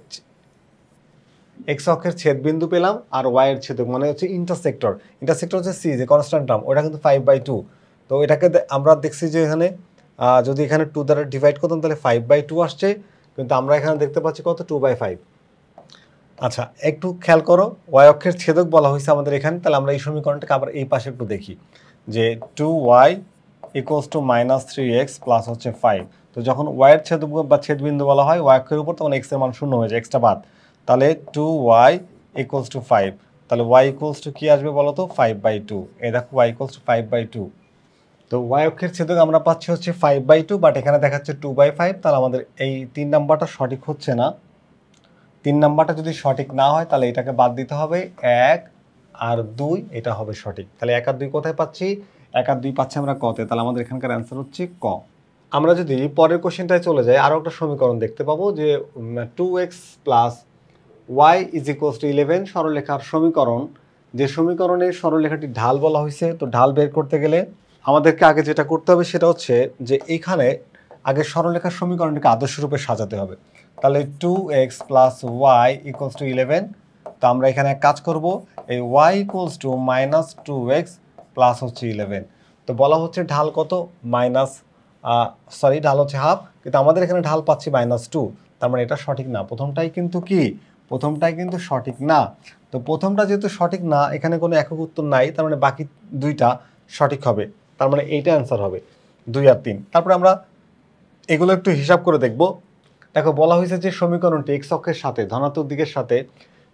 x অক্ষের ছেদবিন্দু পেলাম, আর y এর ছেদক মানে হচ্ছে ইন্টারসেক্টর। ইন্টারসেক্টর হচ্ছে c, যে কনস্ট্যান্ট টার্ম, ওটা কিন্তু 5/2। তো এটাকে আমরা দেখছি যে এখানে যদি এখানে 2 দ্বারা ডিভাইড করতাম তাহলে 5/2 আসছে, কিন্তু আমরা এখানে দেখতে পাচ্ছি কত? 2/5। আচ্ছা, একটু খেয়াল করো, y অক্ষের ছেদক বলা হয়েছে আমাদের এখানে, তাহলে আমরা এই সমীকরণটাকে আবার এই পাশে একটু দেখি যে 2y = -3x প্লাস হচ্ছে 5। তো যখন y এর ছেদক বা ছেদবিন্দু বলা হয় y অক্ষের উপর, তখন x এর মান 0 হয়ে যায়, এক্সটা বাদ। তাহলে 2y = 5, তাহলে y কি আসবে বলো তো? 5/2। এই দেখো y = 5/2। তো y অক্ষের ছেদক আমরা পাচ্ছি হচ্ছে 5/2, বাট এখানে দেখাচ্ছে 2/5। তাহলে আমাদের এই 3 নাম্বারটা সঠিক হচ্ছে না। 3 নাম্বারটা যদি সঠিক না হয় তাহলে এটাকে বাদ দিতে হবে, 1 আর 2 এটা হবে সঠিক। তাহলে 1 আর 2 কোথায় পাচ্ছি? 1 আর 2 পাচ্ছি আমরা কতে, তাহলে আমাদের এখানকার অ্যান্সার হচ্ছে ক। আমরা যদি পরের কোশ্চেনটায় চলে যাই, আরও একটা সমীকরণ দেখতে পাবো যে 2x + y = 11 সরলরেখার সমীকরণ। যে সমীকরণে সরলরেখাটি ঢাল বলা হয়েছে, তো ঢাল বের করতে গেলে আমাদেরকে আগে যেটা করতে হবে সেটা হচ্ছে যে এইখানে আগে সরলরেখার সমীকরণটাকে আদর্শ রূপে সাজাতে হবে। তাহলে 2x + y = 11। তো আমরা এখানে এক কাজ করব, এই y = -2x প্লাস হচ্ছে 11। তো বলা হচ্ছে ঢাল কত? ঢাল হচ্ছে হাফ, কিন্তু আমাদের এখানে ঢাল পাচ্ছি -2, তার মানে এটা সঠিক না। প্রথমটাই কিন্তু কি? প্রথমটাই কিন্তু সঠিক না। তো প্রথমটা যেহেতু সঠিক না, এখানে কোনো একক উত্তর নাই, তার মানে বাকি দুইটা সঠিক হবে, তার মানে এইটা অ্যান্সার হবে 2 আর 3। তারপরে আমরা এগুলো একটু হিসাব করে দেখব। দেখো বলা হয়েছে যে সমীকরণটি x অক্ষের সাথে, ধনাত্মক দিকের সাথে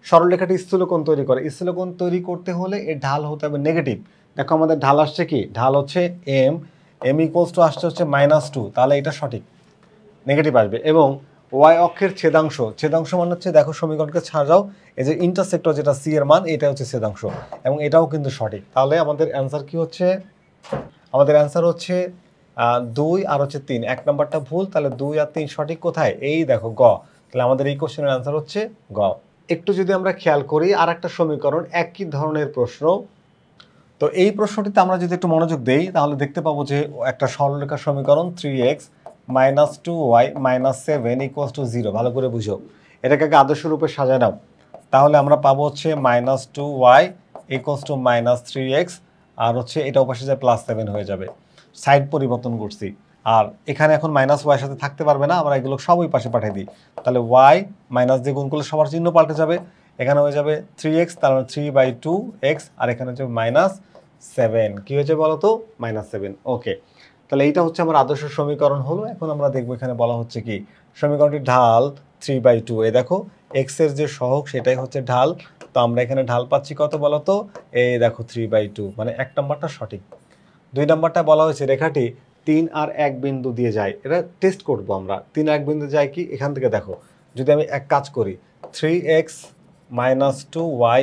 সরলরেখাটি স্থূলকোণ তৈরি করে। স্থূলকোণ তৈরি করতে হলে এর ঢাল হতে হবে নেগেটিভ। দেখো আমাদের ঢাল আসছে কি? ঢাল হচ্ছে m, আসছে হচ্ছে -2, তাহলে এটা সঠিক, নেগেটিভ আসবে। এবং y অক্ষের ছেদাংশ, ছেদাংশ মানে হচ্ছে, দেখো সমীকরণকে ছাড়াও এই যে ইন্টারসেক্টর যেটা c এর মান, এটা হচ্ছে ছেদাংশ, এবং এটাও কিন্তু সঠিক। তাহলে আমাদের অ্যান্সার কি হচ্ছে? আমাদের অ্যান্সার হচ্ছে 2 আর হচ্ছে 3। 1 নাম্বারটা ভুল, তাহলে 2 আর 3 সঠিক কোথায়? এই দেখো গ। তাহলে আমাদের এই কোশ্চেনের অ্যান্সার হচ্ছে গ। একটু যদি আমরা খেয়াল করি আর একটা সমীকরণ, একই ধরনের প্রশ্ন। তো এই প্রশ্নটিতে আমরা যদি একটু মনোযোগ দেই তাহলে দেখতে পাবো যে একটা সরলরেখার সমীকরণ 3x - 2y - 7 = 0। ভালো করে বুঝো, এটাকে আগে আদর্শ রূপে সাজায় নাও। তাহলে আমরা পাবো হচ্ছে -2y = -3x, আর হচ্ছে এটা ওপাশে যায় +7 হয়ে যাবে। সাইড পরিবর্তন করছি, আর এখানে এখন -y এর সাথে থাকতে পারবে না, আমরা এগুলো সব ওই পাশে পাঠিয়ে দিই। তাহলে y মাইনাস দিয়ে গুণ করলে সবার চিহ্ন পাল্টে যাবে, এখানে হয়ে যাবে 3x, তার মানে 3/2x, আর এখানে হচ্ছে -7। কি হয়েছে বলো তো? -7। ওকে, তাহলে এইটা হচ্ছে আমার আদর্শ সমীকরণ হলো। এখন আমরা দেখবো এখানে বলা হচ্ছে কি, সমীকরণটির ঢাল 3/2। এই দেখো x এর যে সহগ সেটাই হচ্ছে ঢাল। তো আমরা এখানে ঢাল পাচ্ছি কত বলো তো? এই দেখো 3/2, মানে 1 নাম্বারটা সঠিক। 2 নাম্বারটা বলা হয়েছে রেখাটি 3 আর 1 বিন্দু দিয়ে যায়। এটা টেস্ট করবো আমরা, 3 আর 1 বিন্দু যায় কি? এখান থেকে দেখো, যদি আমি এক কাজ করি, 3x minus 2y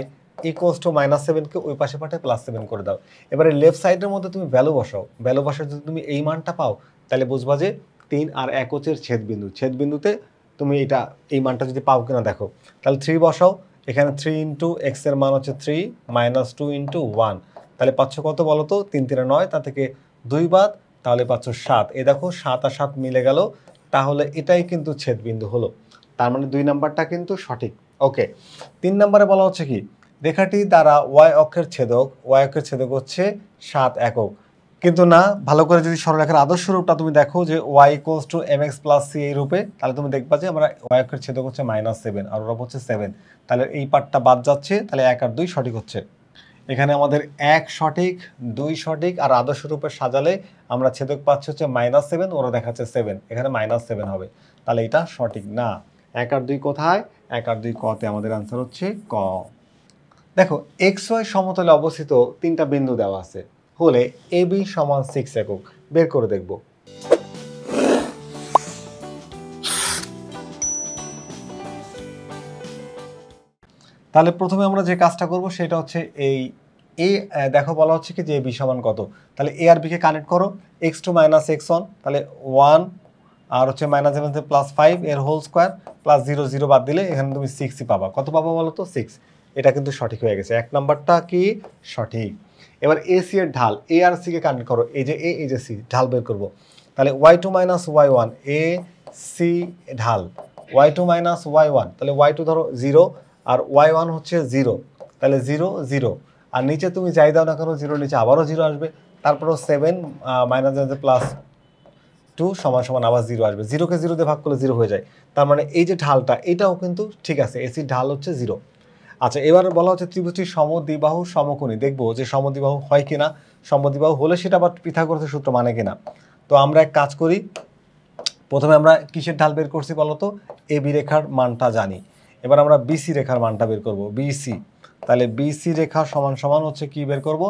equals to -7কে ওই পাশে পাঠায় +7 করে দাও। এবারে লেফট সাইডের মধ্যে তুমি ভ্যালু বসাও, ভ্যালু বসায় যদি তুমি এই মানটা পাও তাহলে বুঝবা যে 3 আর 1 হচ্ছে ছেদবিন্দু, ছেদবিন্দুতে তুমি এই মানটা যদি পাও কিনা দেখো। তাহলে 3 বসাও, এখানে 3 ইন্টু এক্স এর মান হচ্ছে 3 মাইনাস 2 ইন্টু 1, তাহলে পাচ্ছ কত বলো তো? 3 3 9, তা থেকে 2 বাদ, তাহলে পাচ্ছ 7। এই দেখো 7 আর 7 মিলে গেল, তাহলে এটাই কিন্তু ছেদবিন্দু হলো। তার মানে 2 নাম্বারটা কিন্তু সঠিক। ওকে, 3 নম্বরে বলা হচ্ছে কি, রেখাটি দ্বারা ওয়াই অক্ষের ছেদক হচ্ছে 7 একক। কিন্তু না, ভালো করে যদি সরলরেখার আদর্শ রূপটা তুমি দেখো যে y equals to mx plus c এই রূপে, তাহলে তুমি দেখবা যে আমরা ওয়াই অক্ষের ছেদক হচ্ছে -7 আর ওর হচ্ছে 7, তাহলে এই পার্টটা বাদ যাচ্ছে, তাহলে 1 আর 2 সঠিক হচ্ছে। এখানে আমাদের 1 সঠিক, 2 সঠিক, আর আদর্শ রূপে সাজালে আমরা ছেদক পাচ্ছি হচ্ছে -7, ওরা দেখাচ্ছে 7, এখানে -7 হবে, তাহলে এটা সঠিক না। 1 আর 2 কোথায়? 1 আর 2 কতে, আমাদের আনসার হচ্ছে ক। দেখো xy সমতলে অবস্থিত 3টা বিন্দু দেওয়া আছে হলে AB সমান 6 একক, বের করে দেখব। তাহলে প্রথমে আমরা যে কাজটা করব সেটা হচ্ছে দেখো বলা হচ্ছে কি যে AB সমান কত, তাহলে A আর B কে কানেক্ট করো, x2 - x1, তাহলে 1 আর হচ্ছে -7 +5 এর হোল স্কয়ার প্লাস 0 0 বাদ দিলে এখানে তুমি 6ই পাবা। কত পাবা বলো তো? 6। এটা কিন্তু সঠিক হয়ে গেছে, 1 নাম্বারটা কি সঠিক। এবার AC এর ঢাল, A আর C কে কানেক্ট করো, এই যে A এই যে C, ঢাল বের করব। তাহলে y2 - y1 AC ঢাল, y2 - y1, তাহলে y2 ধরো 0 আর y1 হচ্ছে 0, তাহলে 0 0, আর নিচে তুমি যাই দাও না কেন 0 নিচে আবারও 0 আসবে, তারপরও 7 প্লাস 2 সমান সমান আবার 0 আসবে, 0কে 0 দিয়ে ভাগ করলে 0 হয়ে যায়। তার মানে এই যে ঢালটা এটাও কিন্তু ঠিক আছে, এসির ঢাল হচ্ছে 0। আচ্ছা, এবার বলা হচ্ছে ত্রিভুজটি সমদ্বিবাহু সমকোণী, দেখবো যে সমদ্বিবাহু হয় কিনা, সমদ্বিবাহু হলে সেটা আবার পিথাগোরাসের সূত্র মানে কিনা। তো আমরা এক কাজ করি, প্রথমে আমরা কিসের ঢাল বের করছি বলো তো? এবি রেখার মানটা জানি, এবার আমরা বিসি রেখার মানটা বের করব, বিসি। তাহলে বিসি রেখা সমান সমান হচ্ছে কি বের করব?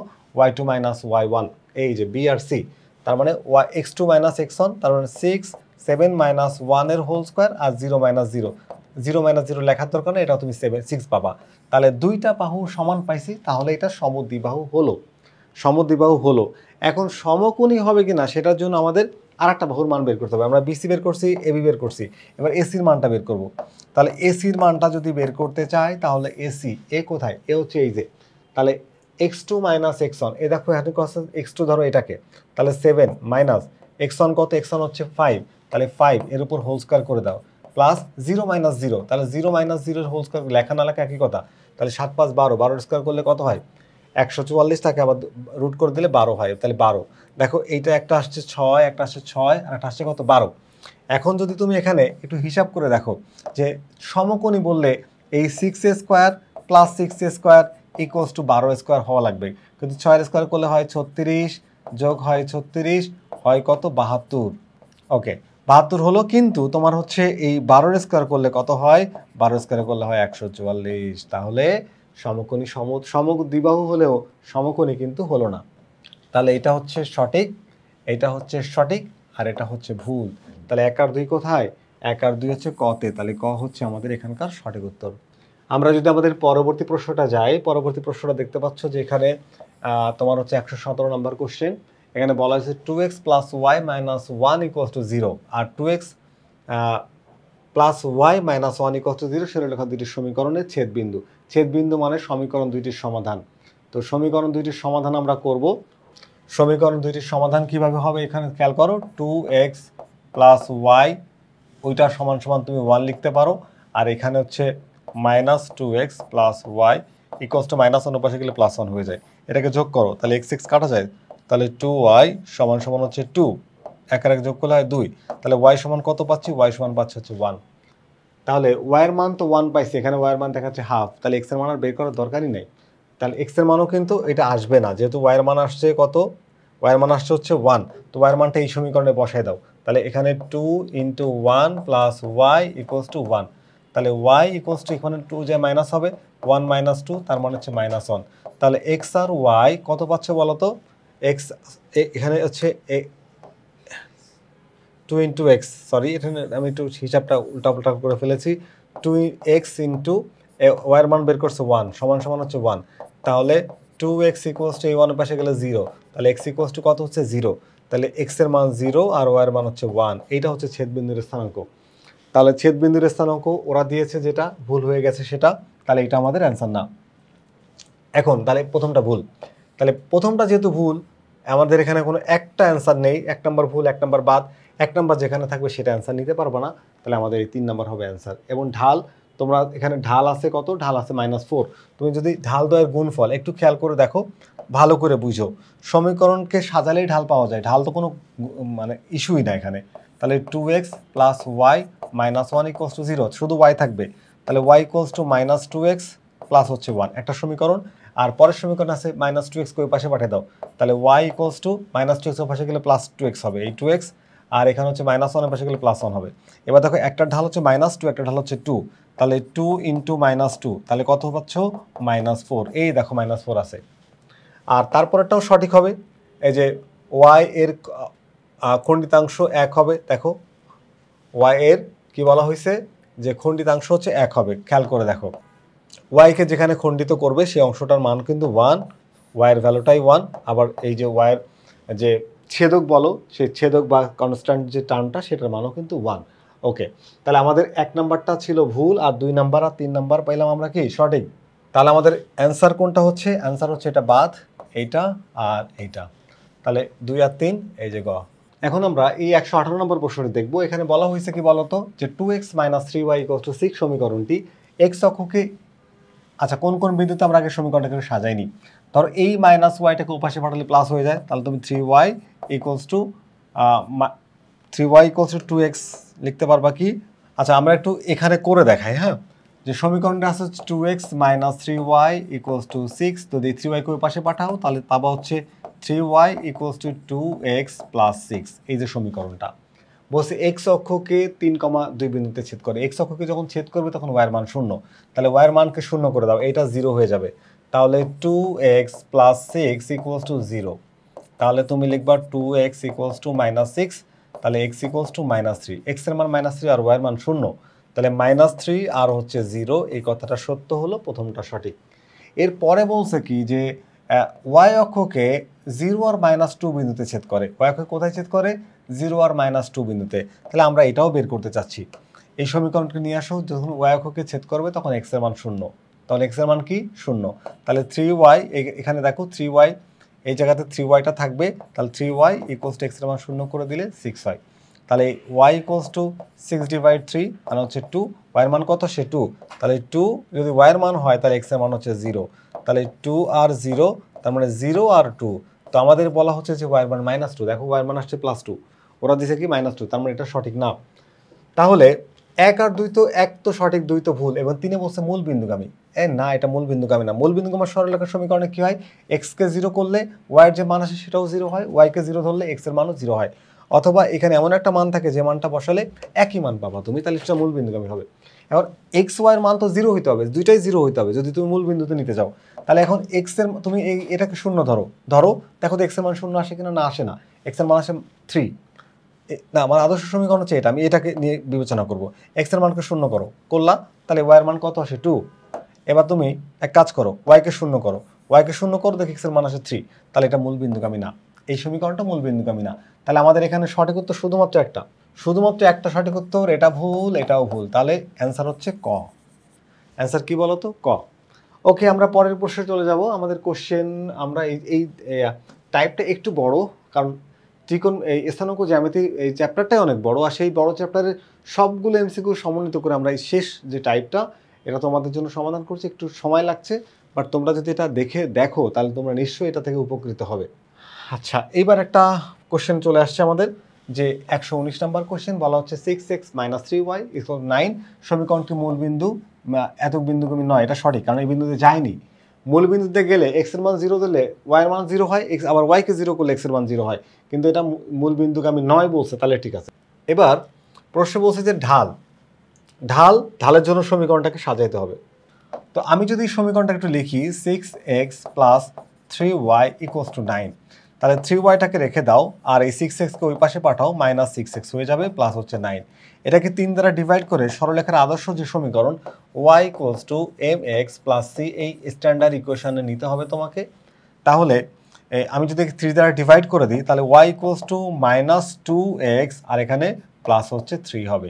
y2 - y1, এই যে বি আর সি, তার মানে x2 - x1, তার মানে 6 7 - 1 এর হোল স্কয়ার আর 0 - 0, 0 - 0 লেখার দরকার নেই, এটা তুমি 6 পাবা। তাহলে দুইটা বাহু সমান পাইছি, তাহলে এটা সমদ্বিবাহু হলো, সমদ্বিবাহু হলো। এখন সমকোণী হবে কিনা সেটার জন্য আমাদের আরেকটা বাহুর মান বের করতে হবে। আমরা বিসি বের করছি, এবি বের করছি, এবার এসির মানটা বের করব। তাহলে এসির মানটা যদি বের করতে চাই তাহলে এসি, এ কোথায়? এ হচ্ছে এই যে, তাহলে x2 - x1, এ দেখো এখানে x2 ধরো এটাকে, তাহলে 7 মাইনাস x1 কত? x1 হচ্ছে 5, তাহলে 5 এর উপর হোল স্কয়ার করে দাও, প্লাস 0 - 0, তাহলে 0 - 0 এর হোল স্কয়ার লেখা না লেখা একই কথা, তাহলে 7 5 12, 12 স্কয়ার করলে কত হয়? 144, তাকে আবার রুট করে দিলে 12 হয়, তাহলে 12। দেখো এইটা একটা আসছে 6, একটা আসছে 6, আর একটা আসছে কত? 12। এখন যদি তুমি এখানে একটু হিসাব করে দেখো যে সমকোণী বললে এই 6a square plus 6a square equals two 12 square হওয়া লাগবে, কিন্তু 6 স্কোয়ার করলে হয় 36, যোগ হয় 36, হয় কত? 72। ওকে, 72 হলো, কিন্তু তোমার হচ্ছে এই 12 স্কোয়ার করলে কত হয়? 12 স্কোয়ার করলে হয় 144। তাহলে সমকোণী সমদ্বিবাহু হলেও সমকোণী কিন্তু হলো না। তাহলে এটা হচ্ছে সঠিক, এটা হচ্ছে সঠিক, আর এটা হচ্ছে ভুল। তাহলে 1 আর 2 কোথায়? 1 আর 2 হচ্ছে কতে, তাহলে ক হচ্ছে আমাদের এখানকার সঠিক উত্তর। আমরা যদি আমাদের পরবর্তী প্রশ্নটা যাই, পরবর্তী প্রশ্নটা দেখতে পাচ্ছ যে এখানে তোমার হচ্ছে 117 নম্বর কোশ্চেন। এখানে বলা হয়েছে 2x plus y minus 1 equals to 0, আর 2x plus y minus 1 equals to 0 সরলরেখা দুইটির সমীকরণের ছেদবিন্দু। ছেদবিন্দু মানে সমীকরণ দুইটির সমাধান। তো সমীকরণ দুইটির সমাধান আমরা করব। সমীকরণ দুইটির সমাধান কিভাবে হবে এখানে খেয়াল করো, 2x প্লাস ওয়াই, ওইটা সমান সমান তুমি 1 লিখতে পারো, আর এখানে হচ্ছে minus 2x plus y equals to -1 পাশে গেলে +1 হয়ে যায়, এটাকে যোগ করো, তাহলে x x কাটা যায়, তাহলে 2y সমান সমান হচ্ছে 2, এক আর এক যোগ করলে হয় 2, তাহলে y সমান কত পাচ্ছি? y সমান পাচ্ছি হচ্ছে 1। তাহলে y এর মান তো 1 পাইছি, এখানে y এর মান দেখাচ্ছে হাফ, তাহলে x এর মান আর বের করার দরকারই নেই। তাহলে x এর মানও কিন্তু এটা আসবে না, যেহেতু y এর মান আসছে কত? y এর মান আসছে হচ্ছে 1, তো y এর মানটা এই সমীকরণে বসায় দাও, তাহলে এখানে 2 × 1 + y = 1, তাহলে y = এখানে 2 যে মাইনাস হবে, 1 - 2, তার মানে হচ্ছে -1। তাহলে x আর y কত পাচ্ছে বলো তো? x এখানে হচ্ছে 2 × x, সরি এখানে আমি একটু হিসাবটা উল্টাপাল্টা করে ফেলেছি, 2x ইন্টু ওয়াইয়ের মান বের করছে 1 সমান সমান হচ্ছে 1, তাহলে 2x ইকুয়ালস টু এই 1 এর পাশে গেলে 0, তাহলে x ইকুয়ালস টু কত হচ্ছে 0, তাহলে x এর মান 0 আর y এর মান হচ্ছে 1, এইটা হচ্ছে ছেদবিন্দুর স্থানাঙ্ক। তাহলে ছেদবিন্দুর স্থানাঙ্ক ওরা দিয়েছে যেটা ভুল হয়ে গেছে সেটা, তাহলে এটা আমাদের অ্যান্সার না। এখন তাহলে প্রথমটা ভুল, তাহলে প্রথমটা যেহেতু ভুল আমাদের এখানে কোনো একটা অ্যান্সার নেই, 1 নম্বর ভুল 1 নম্বর বাদ, 1 নম্বর যেখানে থাকবে সেটা অ্যান্সার নিতে পারবো না, তাহলে আমাদের এই 3 নম্বর হবে অ্যান্সার। এবং ঢাল, তোমরা এখানে ঢাল আছে কত, ঢাল আছে -4, তুমি যদি ঢাল দ্বয়ের গুণফল একটু খেয়াল করে দেখো, ভালো করে বুঝো, সমীকরণকে সাজালেই ঢাল পাওয়া যায়, ঢাল তো কোনো মানে ইস্যুই না এখানে। তাহলে 2x plus y minus 1 equals to 0, শুধু y থাকবে, তাহলে y equals two -2x plus হচ্ছে 1, একটা সমীকরণ। আর পরের সমীকরণ আছে -2x কে ওই পাশে পাঠিয়ে দাও, তাহলে y ইকুয়ালস টু -2x এর পাশে গেলে +2x হবে, এই 2x, আর এখানে হচ্ছে -1 এর পাশে গেলে +1 হবে। এবার দেখো একটা ঢাল হচ্ছে -2, একটা ঢাল হচ্ছে 2, তাহলে 2 ইন্টু -2, তাহলে কত পাচ্ছ -4, এই দেখো -4 আছে। আর তারপরেরটাও সঠিক হবে, এই যে y এর খণ্ডিতাংশ 1 হবে, দেখো y এর কি বলা হয়েছে যে খণ্ডিতাংশ হচ্ছে 1 হবে, খেয়াল করে দেখো y কে যেখানে খণ্ডিত করবে সেই অংশটার মান কিন্তু 1, y এর ভ্যালুটাই 1, আবার এই যে y এর যে ছেদক বলো সেই ছেদক বা কনস্ট্যান্ট যে টার্মটা সেটার মানও কিন্তু 1। ওকে, তাহলে আমাদের 1 নাম্বারটা ছিল ভুল, আর 2 নাম্বার আর 3 নাম্বার পাইলাম আমরা কি সঠিক। তাহলে আমাদের অ্যান্সার কোনটা হচ্ছে, অ্যান্সার হচ্ছে এটা বাদ, এইটা আর এইটা, তাহলে 2 আর 3 এই যে গ। এখন আমরা এই 118 নম্বর প্রশ্নটি দেখব। এখানে বলা হয়েছে কি বলতো, যে 2x - 3y = 6 সমীকরণটি x অক্ষকে, আচ্ছা কোন কোন বিন্দুতে আমরা আগে সমীকরণটাকে সাজাইনি, ধরো এই -yটাকে ওপাশে পাঠালে প্লাস হয়ে যায়, তাহলে তুমি 3y = 2x লিখতে পারবা কি। আচ্ছা আমরা একটু এখানে করে দেখাই, হ্যাঁ, যে সমীকরণটা আছে 2x - 3y = 6, যদি 3y কে ওই পাশে পাঠাও তাহলে পাবা হচ্ছে 3y = 2x + 6, এই যে সমীকরণটা বলছে x অক্ষকে 3,2 বিন্দুতে ছেদ করে, x অক্ষকে যখন ছেদ করবে তখন y এর মান 0, তাহলে y এর মানকে 0 করে দাও, এটা 0 হয়ে যাবে, তাহলে 2x + 6 = 0, তাহলে তুমি লিখবা 2x = -6, তাহলে x = -3, x এর মান -3 আর y এর মান 0, তাহলে -3 আর হচ্ছে 0, এই কথাটা সত্য হলো, প্রথমটা সঠিক। এরপরে বলছে কি যে y অক্ষকে 0 আর -2 বিন্দুতে ছেদ করে, y অক্ষকে কোথায় ছেদ করে, 0 আর -2 বিন্দুতে, তাহলে আমরা এটাও বের করতে চাচ্ছি। এই সমীকরণকে নিয়ে আসো, যখন y অক্ষকে ছেদ করবে তখন x এর মান 0, তাহলে x এর মান কি 0, তাহলে 3y, এখানে দেখো 3y, এই জায়গাতে 3yটা থাকবে, তাহলে 3y = x এর মান 0 করে দিলে 6 হয়, তাহলে y = 6/3 মানে হচ্ছে 2, y এর মান কত সে 2, তাহলে 2 যদি y এর মান হয় তাহলে x এর মান হচ্ছে 0, তাহলে 2 আর 0, তার মানে 0 আর 2, তো আমাদের বলা হচ্ছে যে y এর মান -2, দেখো y এর মান আসছে +2, ওরা দিছে কি -2, তার মানে এটা সঠিক না। তাহলে 1 আর 2 তো, 1 তো সঠিক 2 তো ভুল, এবং 3 বলছে মূল বিন্দুগামী, না এটা মূল বিন্দুগামী না, মূল বিন্দুগামী সরলরেখার সমীকরণে কি হয়, x কে 0 করলে y এর যে মান আসে সেটাও 0 হয়, y কে 0 ধরলে x এর মানও 0 হয়, অথবা এখানে এমন একটা মান থাকে যে মানটা বসালে একই মান পাবা তুমি, তাহলে সেটা মূল বিন্দুগামী হবে। এখন x y এর মান তো 0 হইতে হবে, দুইটাই 0 হইতে হবে যদি তুমি মূল বিন্দুতে নিতে যাও, তাহলে এখন x এর তুমি এটাকে 0 ধরো, দেখো তো x এর মান 0 আসে কিনা, না আসে না, x এর মান আসে 3, না আমার আদর্শ সমীকরণ হচ্ছে এটা, আমি এটাকে নিয়ে বিবেচনা করব, x এর মানকে 0 করলা, তাহলে y এর মান কত আসে 2, এবার তুমি এক কাজ করো, y কে 0 করো, দেখো x এর মান আসে 3, তাহলে এটা মূল বিন্দুগামী না, এই সমীকরণটা মূল বিন্দুগামী না, তাহলে আমাদের এখানে সঠিক উত্তর শুধুমাত্র একটা সঠিক উত্তর, এটা ভুল এটাও ভুল, তাহলে অ্যান্সার হচ্ছে ক, অ্যান্সার কি বলতো ক। ওকে, আমরা পরের প্রশ্নে চলে যাব। আমাদের কোশ্চেন, আমরা এই টাইপটা একটু বড়, কারণ ত্রিকোণ এই স্থানাঙ্ক জ্যামিতি এই চ্যাপ্টারটাই অনেক বড়, আর সেই বড় চ্যাপ্টারের সবগুলো এমসিকিউ সমন্বিত করে আমরা এই শেষ যে টাইপটা এটা তোমাদের জন্য সমাধান করছি, একটু সময় লাগছে, বাট তোমরা যদি এটা দেখো তাহলে তোমরা নিশ্চয়ই এটা থেকে উপকৃত হবে। আচ্ছা, এইবার একটা কোশ্চেন চলে আসছে আমাদের, যে 119 নম্বর কোশ্চেন, বলা হচ্ছে 6x - 3y = 9 সমীকরণটি মূল বিন্দু একক বিন্দুগামী নয়, এটা সঠিক, কারণ এই বিন্দুতে যায়নি, মূল বিন্দুতে গেলে x এর মান 0 দিলে y এর মান 0 হয়, আবার y কে 0 করলে x এর মান 0 হয়, কিন্তু এটা মূল বিন্দুগামী নয় বলছে, তাহলে ঠিক আছে। এবার প্রশ্ন বলছে যে ঢালের জন্য সমীকরণটাকে সাজাইতে হবে, তো আমি যদি সমীকরণটা একটু লিখি 6x + 3y = 9, তাহলে 3y-টাকে রেখে দাও, আর এই 6x-কে ওই পাশে পাঠাও, -6x হয়ে যাবে, প্লাস হচ্ছে 9। এটাকে 3 দ্বারা ডিভাইড করে সরলরেখার আদর্শ যে সমীকরণ y = mx + c এই স্ট্যান্ডার্ড ইকুয়েশনে নিতে হবে তোমাকে। তাহলে আমি যদি 3 দ্বারা ডিভাইড করে দিই, তাহলে y = -2x আর এখানে প্লাস হচ্ছে 3 হবে।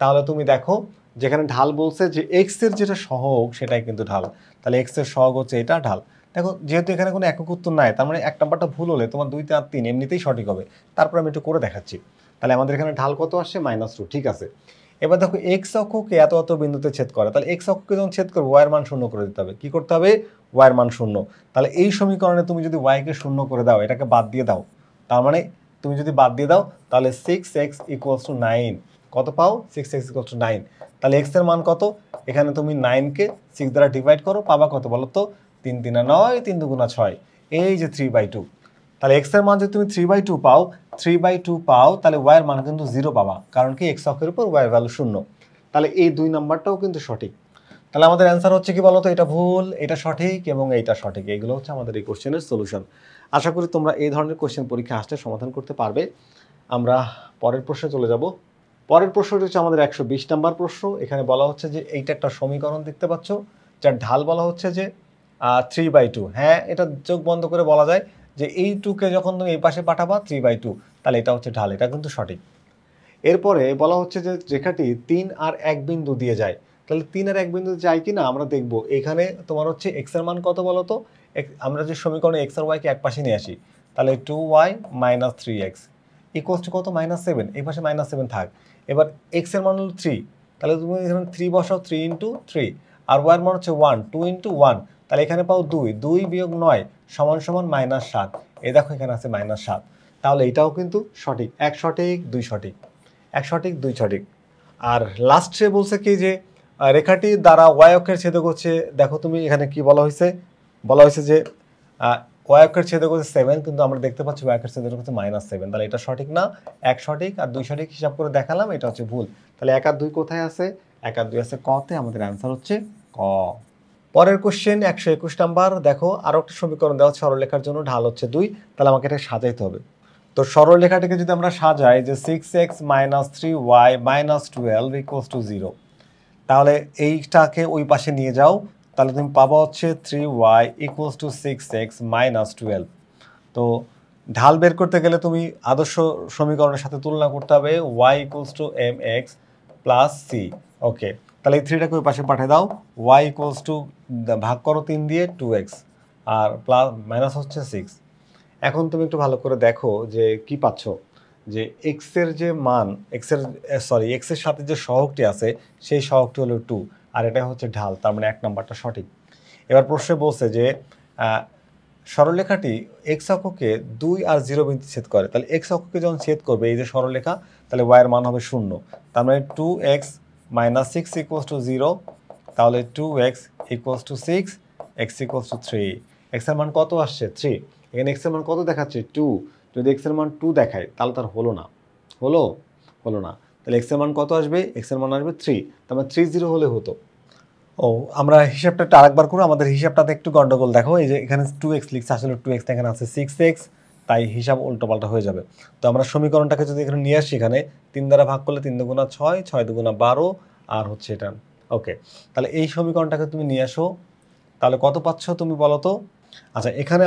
তাহলে তুমি দেখো যেখানে ঢাল বলছে যে x এর যেটা সহগ সেটাই কিন্তু ঢাল, তাহলে x এর সহগ হচ্ছে এটা ঢাল। দেখো যেহেতু এখানে কোনো একক উত্তর নাই, তার মানে 1 নাম্বারটা ভুল হলে তোমার 2, 4, 3 এমনিতেই সঠিক হবে। তারপর আমি একটু করে দেখাচ্ছি। তাহলে আমাদের এখানে ঢাল কত আসছে? -2, ঠিক আছে। এবার দেখো x অক্ষকে এত এত বিন্দুতে ছেদ করে, তাহলে x অক্ষকে যখন ছেদ করবো y এর মান 0 করে দিতে হবে। কি করতে হবে? y এর মান 0। তাহলে এই সমীকরণে তুমি যদি y কে 0 করে দাও, এটাকে বাদ দিয়ে দাও, তার মানে তুমি যদি বাদ দিয়ে দাও তাহলে 6x = 9 কত পাও? 6x = 9। তাহলে x এর মান কত? এখানে তুমি 9-কে 6 দ্বারা ডিভাইড করো, পাবা কত বলো তো? 3 3 9, 3 2 6, এই যে 3/2। তাহলে x এর মান যদি তুমি 3/2 পাও, 3/2 পাও, তাহলে y এর মান কিন্তু 0 পাবা, কারণ কি x অক্ষের উপর y এর ভ্যালু 0। তাহলে এই 2 নাম্বারটাও কিন্তু সঠিক। তাহলে আমাদের অ্যান্সার হচ্ছে কি বলতো? এটা ভুল, এটা সঠিক এবং এইটা সঠিক। এগুলো হচ্ছে আমাদের এই কোশ্চেনের সলিউশন। আশা করি তোমরা এই ধরনের কোশ্চেন পরীক্ষা আসলে সমাধান করতে পারবে। আমরা পরের প্রশ্নে চলে যাব। পরের প্রশ্নটি হচ্ছে আমাদের 120 নাম্বার প্রশ্ন। এখানে বলা হচ্ছে যে এইটা একটা সমীকরণ দেখতে পাচ্ছ, যার ঢাল বলা হচ্ছে যে 3/2। হ্যাঁ, এটা চোখ বন্ধ করে বলা যায় যে এই 2-কে যখন তুমি এই পাশে পাঠাবা 3/2, তাহলে এটা হচ্ছে ঢাল, এটা কিন্তু সঠিক। এরপরে বলা হচ্ছে যে রেখাটি 3 আর 1 বিন্দু দিয়ে যায়। তাহলে 3 আর 1 বিন্দু যায় কিনা আমরা দেখব। এখানে তোমার হচ্ছে x এর মান কত বলো তো? আমরা যে সমীকরণে x আর y কে এক পাশে নিয়ে আসি, তাহলে 2y - 3x কত? -7। এই পাশে -7 থাক। এবার x এর মান হলো 3, তাহলে তুমি এখানে 3 বসাও, 3 × 3, আর y এর মান হচ্ছে 1, 2 × 1, তাহলে এখানে পাও 2, 2 - 9 = -7। এই দেখো এখানে আছে -7। তাহলে এটাও কিন্তু সঠিক, 1 সঠিক, 2 সঠিক, 1 সঠিক, 2 সঠিক। আর লাস্টে বলছে কি যে রেখাটি দ্বারা y অক্ষের ছেদক হচ্ছে, দেখো তুমি এখানে কি বলা হয়েছে? বলা হয়েছে যে y অক্ষের ছেদক হচ্ছে 7, কিন্তু আমরা দেখতে পাচ্ছি y অক্ষের ছেদক হচ্ছে -7। তাহলে এটা সঠিক না, 1 সঠিক আর 2 সঠিক হিসাব করে দেখালাম, এটা হচ্ছে ভুল। তাহলে 1 আর 2 কোথায় আছে? 1 আর 2 আছে ক-তে, আমাদের অ্যান্সার হচ্ছে ক। পরের কোশ্চেন 121 নাম্বার। দেখো আরো একটা সমীকরণ দেওয়া, সরলরেখার জন্য ঢাল হচ্ছে 2, তাহলে আমাকে এটা সাজাইতে হবে। তো সরলরেখাটিকে যদি আমরা সাজাই যে 6x - 3y - 12 = 0, তাহলে এইটাকে ওই পাশে নিয়ে যাও, তাহলে তুমি পাবা হচ্ছে 3y = 6x - 12। তো ঢাল বের করতে গেলে তুমি আদর্শ সমীকরণের সাথে তুলনা করতে হবে, y = mx + c। ওকে, তাহলে এই 3টাকে ওই পাশে পাঠিয়ে দাও, y ভাগ করো 3 দিয়ে 2x, আর প্লাস মাইনাস হচ্ছে 6। এখন তুমি একটু ভালো করে দেখো যে কি পাচ্ছ, যে x এর যে মান, x এর সাথে যে সহগটি আছে সেই সহগটি হলো 2, আর এটা হচ্ছে ঢাল, তার মানে 1 নাম্বারটা সঠিক। এবার প্রশ্নে বলছে যে সরলরেখাটি x অক্ষকে 2 আর 0 বিন্দুতে ছেদ করে, তাহলে x অক্ষকে যখন ছেদ করবে এই যে সরলরেখা, তাহলে y এর মান হবে 0। তার মানে 2x - 6 = 0, তাহলে 2x = 6, x = 3। x এর মান কত আসছে? 3। এখানে x এর মান কত দেখাচ্ছে? 2। যদি x এর মান 2 দেখায় তাহলে তার হলো না, হলো না। তাহলে x এর মান কত আসবে? x এর মান আসবে 3, তার মানে 30 হলে হতো। ও, আমরা হিসাবটা একটু আরেকবার করব, আমাদের হিসাবটাতে একটু গন্ডগোল। দেখো এই যে এখানে 2x লিখছে, আসলে 2x না, এখানে আছে 6x, তাই হিসাব উল্টোপাল্টা হয়ে যাবে। তো আমরা সমীকরণটাকে যদি এখানে নিয়ে আসি, এখানে 3 দ্বারা ভাগ করলে 3 দুগুণা 6, 6 দুগুণা 12, আর হচ্ছে এটা। ওকে, তাহলে এই সমীকরণটাকে তুমি নিয়ে আসো, তাহলে কত পাচ্ছ তুমি বলো তো? আচ্ছা, এখানে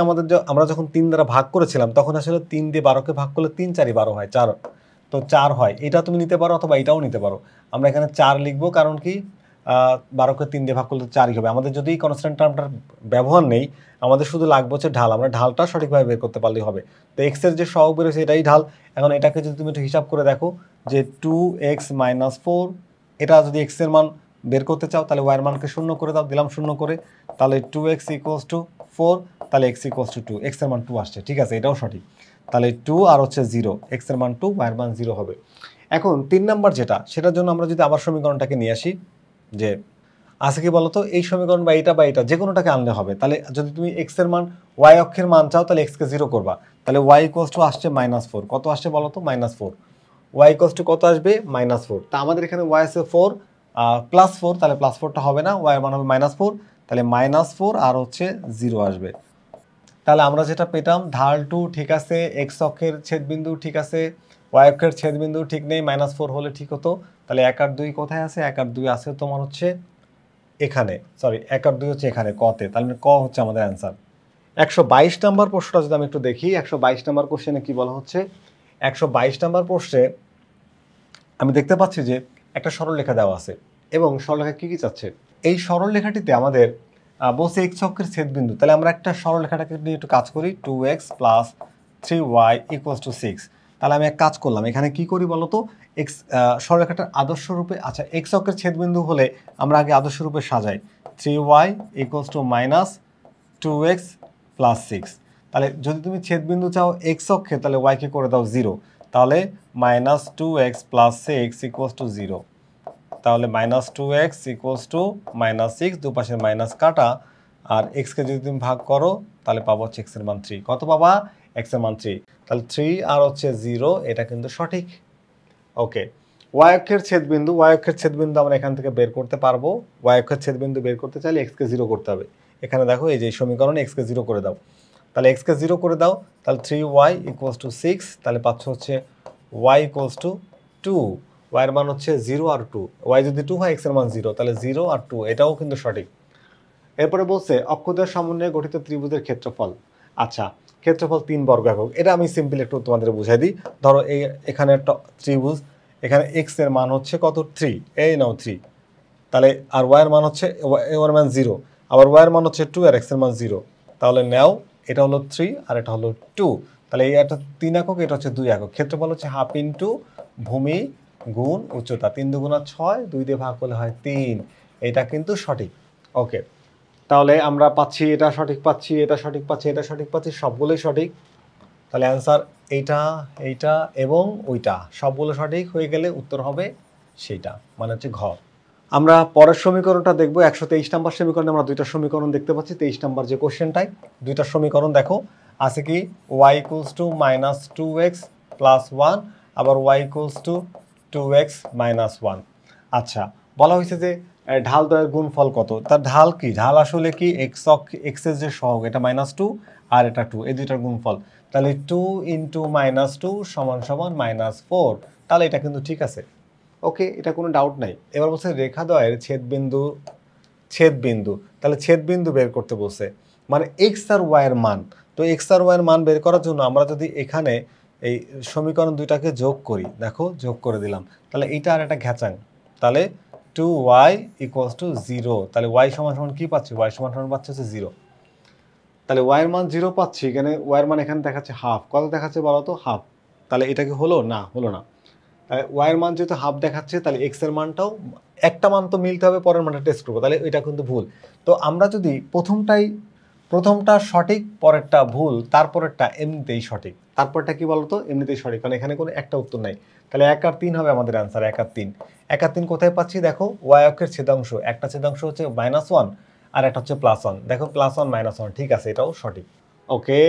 আমরা যখন 3 দ্বারা ভাগ করেছিলাম তখন আসলে 3 দিয়ে 12কে ভাগ করলে 3 4 12 হয়, 4, তো 4 হয়। এটা তুমি নিতে পারো অথবা এটাও নিতে পারো। আমরা এখানে 4 লিখবো, কারণ কি 12কে 3 দিয়ে ভাগ করলে 4ই হবে। আমাদের যদি কনস্ট্যান্ট টার্মটার ব্যবহার নেই, আমাদের শুধু লাগবে হচ্ছে ঢাল, আমরা ঢালটা সঠিকভাবে বের করতে পারলেই হবে। তো x এর যে সহগ বেরোছে এটাই ঢাল। এখন এটাকে যদি তুমি একটু হিসাব করে দেখো যে 2x - 4, এটা যদি x এর মান বের করতে চাও তাহলে y এর মানকে 0 করে দাও, দিলাম 0 করে, তাহলে 2x = 4, তাহলে x = 2, x এর মান 2 আসছে, ঠিক আছে, এটাও সঠিক। তাহলে 2 আর হচ্ছে 0, x এর মান 2, y এর মান 0 হবে। এখন 3 নাম্বার যেটা, সেটার জন্য আমরা যদি আবার সমীকরণটাকে নিয়ে আসি, যে আছে কি বলতো, এই সমীকরণ বা এটা যে কোনোটাকে আনলে হবে। তাহলে যদি তুমি x এর মান, y অক্ষের মান চাও, তাহলে x কে 0 করবা, তাহলে y আসছে -4, কত আসছে বলতো? -4। y কত আসবে? -4। তা আমাদের এখানে y আছে 4 +4, তাহলে +4টা হবে না, y এর মান হবে -4, তাহলে -4 আর হচ্ছে 0 আসবে। তাহলে আমরা যেটা পেতাম ঢাল 2 ঠিক আছে, এক্স অক্ষের ছেদবিন্দু ঠিক আছে, ওয়াই অক্ষের ছেদবিন্দু ঠিক নেই, -4 হলে ঠিক হতো। তাহলে 1 আর 2 কোথায় আছে? 1 আর 2 আছে তোমার হচ্ছে এখানে, সরি 1 আর 2 হচ্ছে এখানে কতে, তাহলে ক হচ্ছে আমাদের অ্যান্সার। 122 নাম্বার প্রশ্নটা যদি আমি একটু দেখি, 122 নাম্বার কোশ্চেনে কি বলা হচ্ছে? 122 নাম্বার প্রশ্নে আমি দেখতে পাচ্ছি যে একটা সরলরেখা দেওয়া আছে এবং সরলরেখা কি কি চাচ্ছে? এই সরলরেখাটিতে আমাদের বলছে এক্স অক্ষের ছেদবিন্দু। তাহলে আমরা একটা সরলরেখাটাকে নিয়ে একটু কাজ করি, 2x + 3y = 6। তাহলে আমি এক কাজ করলাম, এখানে কি করি বলতো? এক্স সরলরেখাটার আদর্শ রূপে, আচ্ছা এক্স অক্ষের ছেদবিন্দু হলে আমরা আগে আদর্শ রূপে সাজাই, 3y = -2x + 6। তাহলে যদি তুমি ছেদবিন্দু চাও এক্স অক্ষে, তাহলে y কে করে দাও 0, তাহলে -2x + 6 = 0। তাহলে -2x = -6, দুপাশে মাইনাস কাটা, আর x কে যদি তুমি ভাগ করো তাহলে পাবো হচ্ছে x এর মান 3। কত পাবা? x এর মান 3। তাহলে 3 আর হচ্ছে 0, এটা কিন্তু সঠিক। ওকে, y অক্ষের ছেদবিন্দু, y অক্ষের ছেদবিন্দু আমরা এখান থেকে বের করতে পারবো। y অক্ষের ছেদবিন্দু বের করতে চাইলে x কে 0 করতে হবে। এখানে দেখো এই যে সমীকরণে x কে 0 করে দাও। তাহলে x কে 0 করে দাও, তাহলে 3y = 6, তাহলে পাচ্ছ হচ্ছে y = 2। y এর মান হচ্ছে 0 আর 2, y যদি 2 হয় x এর মান 0, তাহলে 0 আর 2, এটাও কিন্তু সঠিক। এরপরে বলছে অক্ষদ্বয়ের সমন্বয়ে গঠিত ত্রিভুজের ক্ষেত্রফল। আচ্ছা, ক্ষেত্রফল 3 বর্গ একক। এটা আমি সিম্পল একটু তোমাদের বুঝাই দিই। ধরো এখানে একটা ত্রিভুজ, এখানে x এর মান হচ্ছে কত? 3, এই নাও 3। তাহলে আর y এর মান হচ্ছে, y এর মান 0, আবার y এর মান হচ্ছে 2 আর x এর মান 0। তাহলে নাও এটা হলো 3 আর এটা হলো 2। তাহলে এই একটা 3 একক, এটা হচ্ছে 2 একক। ক্ষেত্রফল হচ্ছে হাফ ইন্টু ভূমি গুণ উচ্চতা, 3 দুগুণা 6, 2 দিয়ে ভাগ করলে হয় 3। এটা কিন্তু সঠিক। ওকে, তাহলে আমরা পাচ্ছি, এটা সঠিক পাচ্ছি, এটা সঠিক পাচ্ছি, এটা সঠিক পাচ্ছি, সবগুলোই সঠিক। তাহলে অ্যান্সার এইটা, এইটা এবং ওইটা সবগুলো সঠিক হয়ে গেলে উত্তর হবে সেইটা, মানে হচ্ছে ঘ। আমরা পরের সমীকরণটা দেখবো। 123 নাম্বার সমীকরণে আমরা দুইটা সমীকরণ দেখতে পাচ্ছি। 23 নাম্বার যে কোশ্চেনটাই, দুইটা সমীকরণ দেখো আছে কি, y = -2x + 1, আবার y = 2x - 1। আচ্ছা, বলা হয়েছে যে ঢাল দ্বয়ের গুণফল কত? তার ঢাল কি? ঢাল আসলে কি x এর যে সহগ, এটা -2 আর এটা 2, এই দুইটার গুণফল। তাহলে 2 × -2 = -4। তাহলে এটা কিন্তু ঠিক আছে। ওকে, এটা কোনো ডাউট নাই। এবার বলছে রেখাদ্বয়ের ছেদবিন্দু, তাহলে ছেদবিন্দু বের করতে বলছে, মানে এক্স আর ওয়াই এর মান। তো এক্স আর ওয়াই এর মান বের করার জন্য আমরা যদি এখানে এই সমীকরণ দুইটাকে যোগ করি, দেখো যোগ করে দিলাম, তাহলে এইটা আর একটা ঘ্যাচাং, তাহলে 2y = 0। তাহলে y সমান কি পাচ্ছি? y সমান পাচ্ছি হচ্ছে 0। তাহলে y এর মান 0 পাচ্ছি, এখানে y এর মান এখানে দেখাচ্ছে হাফ। কত দেখাচ্ছে বলো তো? হাফ। তাহলে এটা কি হলো? না, হলো না। ওয়াই এর মান যেহেতু হাফ দেখাচ্ছে, তাহলে এক্স এর মানটাও একটা মান তো মিলতে হবে, পরের মানটা টেস্ট করবো, তাহলে এটা কিন্তু ভুল। তো আমরা যদি প্রথমটা সঠিক, পরেরটা ভুল, তারপরেরটা এমনিতেই সঠিক। তারপরটা কি বলতো? এমনিতেই সঠিক, কারণ এখানে কোনো একটা উত্তর নাই। তাহলে 1 আর 3 হবে আমাদের অ্যান্সার, 1 আর 3। 1 আর 3 কোথায় পাচ্ছি? দেখো ওয়াই অক্ষের ছেদাংশ, একটা ছেদাংশ হচ্ছে -1 আর একটা হচ্ছে +1। দেখো +1 -1, ঠিক আছে, এটাও সঠিক। ওকে,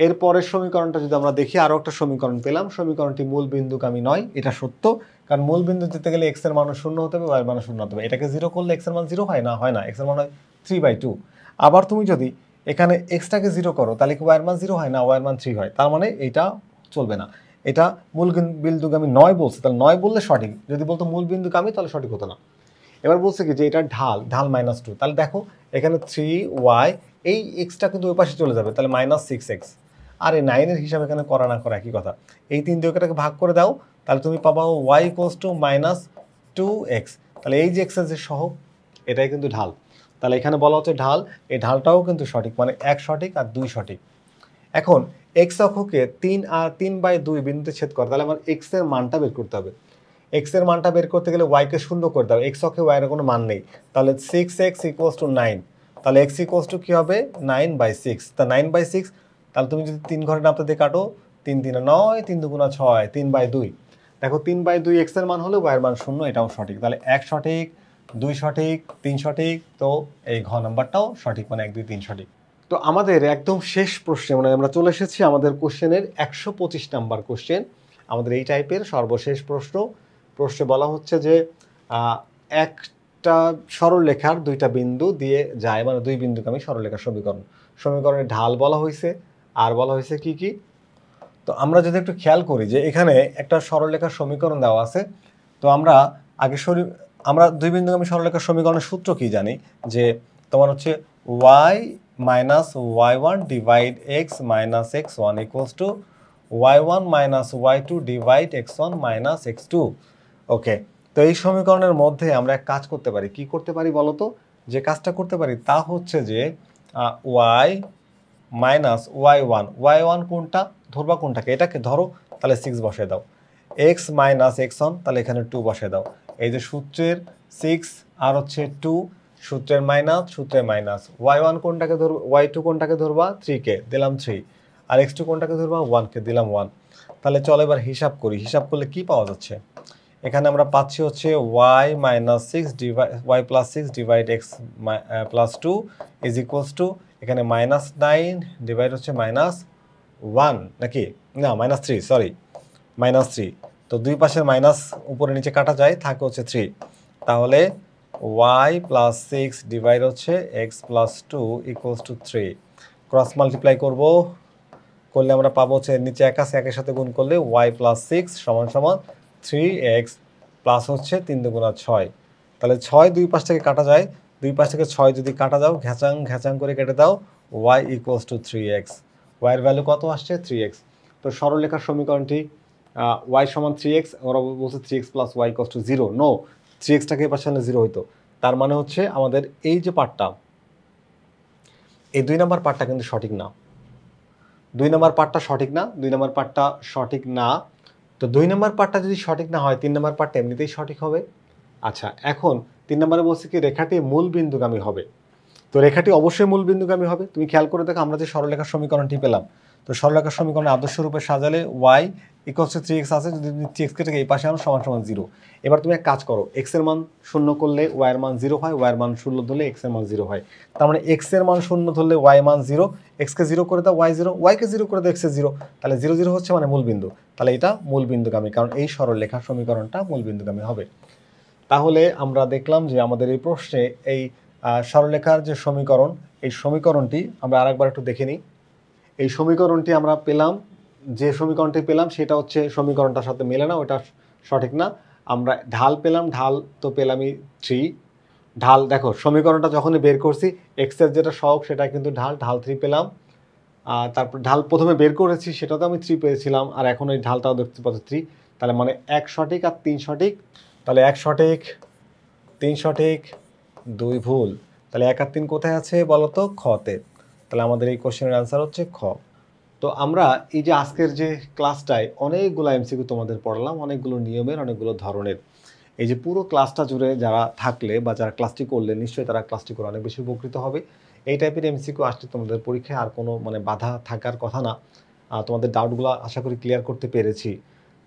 এর পরের সমীকরণটা যদি আমরা দেখি, আরও একটা সমীকরণ পেলাম। সমীকরণটি মূল বিন্দুগামী নয়, এটা সত্য, কারণ মূল বিন্দু যেতে গেলে এক্স এর মান 0 হতে হবে, ওয়াই এর মান 0 হতে হবে। এটাকে 0 করলে এক্স এর মান 0 হয় না, হয় না, এক্স এর মান হয় 3/2। আবার তুমি যদি এখানে এক্সটাকে 0 করো, তাহলে কি ওয়াই এর মান 0 হয় না, ওয়াই এর মান 3 হয়। তার মানে এটা চলবে না, এটা মূল বিন্দুগামী নয় বলছে, তাহলে নয় বললে সঠিক। যদি বলতো মূল বিন্দুগামী, তাহলে সঠিক হতো না। এবার বলছে কি যে এটা ঢাল -2, তাহলে দেখো এখানে 3y, এই এক্সটা কিন্তু ওই পাশে চলে যাবে, তাহলে -6x। আর এই 9 এর হিসাব এখানে করা না করা একই কথা। এই 3 দিয়ে এটাকে ভাগ করে দাও, তাহলে তুমি পাবা y = -2x। তাহলে এই যে x এর যে সহগ, এটাই কিন্তু ঢাল। তাহলে এখানে বলা হচ্ছে ঢাল, এই ঢালটাও কিন্তু সঠিক, মানে 1 সঠিক আর 2 সঠিক। এখন x অক্ষকে 3 আর 3/2 বিন্দুতে ছেদ করে, তাহলে আমার x এর মানটা বের করতে হবে। x এর মানটা বের করতে গেলে y কে 0 করে দাও, x অক্ষে y এর কোনো মান নেই, তাহলে 6x = 9। তাহলে x = কি হবে? 9/6। তা 9/6, তাহলে তুমি যদি 3 ঘরে নামতে দিয়ে কাটো, 3 × 3 = 9, 3 × 2 = 6, 3/2। দেখো 3/2 x এর মান হলে y এর মান 0, এটাও সঠিক। তাহলে 1 সঠিক, 2 সঠিক, 3 সঠিক, তো এই ঘ নাম্বারটাও সঠিক, মানে 1, 2, 3 সঠিক। তো আমাদের একদম শেষ প্রশ্নে, মানে আমরা চলে এসেছি আমাদের কোশ্চেনের 125 নাম্বার কোশ্চেন, আমাদের এই টাইপের সর্বশেষ প্রশ্নে বলা হচ্ছে যে একটা সরলরেখার দুইটা বিন্দু দিয়ে যায়, মানে দুই বিন্দুগামী সরলরেখার সমীকরণ। সমীকরণের ঢাল বলা হয়েছে, আর বলা হয়েছে কি কি। তো আমরা যদি একটু খেয়াল করি যে এখানে একটা সরলরেখার সমীকরণ দেওয়া আছে, তো আমরা আগে আমরা দুই বিন্দুগামী সরলরেখার সমীকরণের সূত্র কি জানি, যে তোমার হচ্ছে y minus y1 divide x minus x1 equals to y1 minus y2 divide x1 minus x2। ওকে, তো এই সমীকরণের মধ্যে আমরা এক কাজ করতে পারি। কি করতে পারি বলো তো? যে কাজটা করতে পারি তা হচ্ছে যে y মাইনাস y1 কোনটা ধরবা, কোনটাকে, এটাকে ধরো, তাহলে 6 বসায় দাও। x মাইনাস x1, তাহলে এখানে 2 বসায় দাও। এই যে সূত্রের 6 আর হচ্ছে 2, সূত্রের মাইনাস y1 কোনটাকে ধরবা, y2 কোনটাকে ধরবা, 3 কে দিলাম 3, আর x2 কোনটাকে ধরবা, 1 কে দিলাম 1। তাহলে চলো এবার হিসাব করি। হিসাব করলে কি পাওয়া যাচ্ছে? এখানে আমরা পাচ্ছি হচ্ছে y minus 6 divide y plus 6 divide x plus 2 is equals to, এখানে মাইনাস 9 ডিভাইড হচ্ছে মাইনাস 1, নাকি না মাইনাস 3, সরি মাইনাস 3। তো দুই পাশের মাইনাস উপরে নিচে কাটা যায়, থাকে হচ্ছে 3। তাহলে y প্লাস 6 ডিভাইড হচ্ছে x plus 2 equals to 3। Cross multiply করলে আমরা পাবো হচ্ছে নিচে এক আছে, একের সাথে গুণ করলে y প্লাস 6 সমান সমান 3x প্লাস হচ্ছে 3 দুগুণা 6। তাহলে 6 দুই পাশ থেকে কাটা যায়, দুই পাশ থেকে 6 যদি কাটা যাও, ঘ্যাচাং ঘ্যাচাং করে কেটে দাও, y equals two 3x। y এর ভ্যালু কত আসছে? 3x। তো সরলরেখার সমীকরণটি y সমান 3x, ওরা বলছে 3x plus y equals to 0। No, 3xটাকে এই পাশে আনলে 0 হইতো। তার মানে হচ্ছে আমাদের এই যে পার্টটা, এই 2 নম্বর পার্টটা কিন্তু সঠিক না। 2 নম্বর পার্টটা সঠিক না, 2 নম্বর পার্টটা সঠিক না। তো 2 নম্বর পার্টটা যদি সঠিক না হয়, 3 নম্বর পার্টটা এমনিতেই সঠিক হবে। আচ্ছা, এখন 3 নম্বরে বলছে কি রেখাটি মূল বিন্দুগামী হবে। তো রেখাটি অবশ্যই মূল বিন্দুগামী হবে। তুমি খেয়াল করে দেখো, আমরা যে সরলরেখার সমীকরণটি পেলাম, তো সরলরেখার সমীকরণে আদর্শ রূপে সাজালে y ইকুয়ালস টু 3x আছে, যদি 3x কে এই পাশে আনো সমান সমান 0। এবার তুমি এক কাজ করো, x এর মান 0 করলে y এর মান 0 হয়, y এর মান 0 ধরলে x এর মান 0 হয়। তার মানে x এর মান 0 ধরলে y এর মান 0, x কে 0 করে দাও y 0, y কে 0 করে দাও x এ 0, তাহলে 0 0 হচ্ছে মানে মূল বিন্দু। তাহলে এটা মূল বিন্দুগামী, কারণ এই সরলরেখার সমীকরণটা মূল বিন্দুগামী হবে। তাহলে আমরা দেখলাম যে আমাদের এই প্রশ্নে এই সরলরেখার যে সমীকরণ, এই সমীকরণটি আমরা আরেকবার একটু দেখে নিই। এই সমীকরণটি আমরা পেলাম, যে সমীকরণটি পেলাম সেটা হচ্ছে সমীকরণটার সাথে মেলে না, ওটা সঠিক না। আমরা ঢাল পেলাম, ঢাল তো পেলামই 3। ঢাল দেখো, সমীকরণটা যখনই বের করছি এক্সের যেটা সহগ সেটা কিন্তু ঢাল 3 পেলাম। তারপর ঢাল প্রথমে বের করেছি সেটাতে আমি 3 পেয়েছিলাম, আর এখন এই ঢালটাও দেখতে পাচ্ছি 3। তাহলে মানে 1 সঠিক আর 3 সঠিক। তাহলে 1 সঠিক, 3 সঠিক, 2 ভুল। তাহলে 1 আর 3 কোথায় আছে বলো তো? খতে। তাহলে আমাদের এই কোশ্চেনের অ্যান্সার হচ্ছে খ। তো আমরা এই যে আজকের যে ক্লাসটায় অনেকগুলো এমসিকিউ তোমাদের পড়ালাম, অনেকগুলো নিয়মের, অনেকগুলো ধরনের। এই যে পুরো ক্লাসটা জুড়ে যারা থাকলে বা যারা ক্লাসটি করলে, নিশ্চয়ই তারা ক্লাসটি করে অনেক বেশি উপকৃত হবে। এই টাইপের এমসিকিউ আসলে তোমাদের পরীক্ষায় আর কোনো মানে বাধা থাকার কথা না। তোমাদের ডাউটগুলো আশা করি ক্লিয়ার করতে পেরেছি।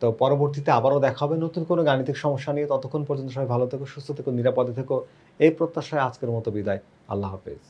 তো পরবর্তীতে আবারও দেখা হবে নতুন কোনো গাণিতিক সমস্যা নিয়ে। ততক্ষণ পর্যন্ত সবাই ভালো থেকো, সুস্থ থেকো, নিরাপদে থেকো, এই প্রত্যাশায় আজকের মতো বিদায়। আল্লাহ হাফেজ।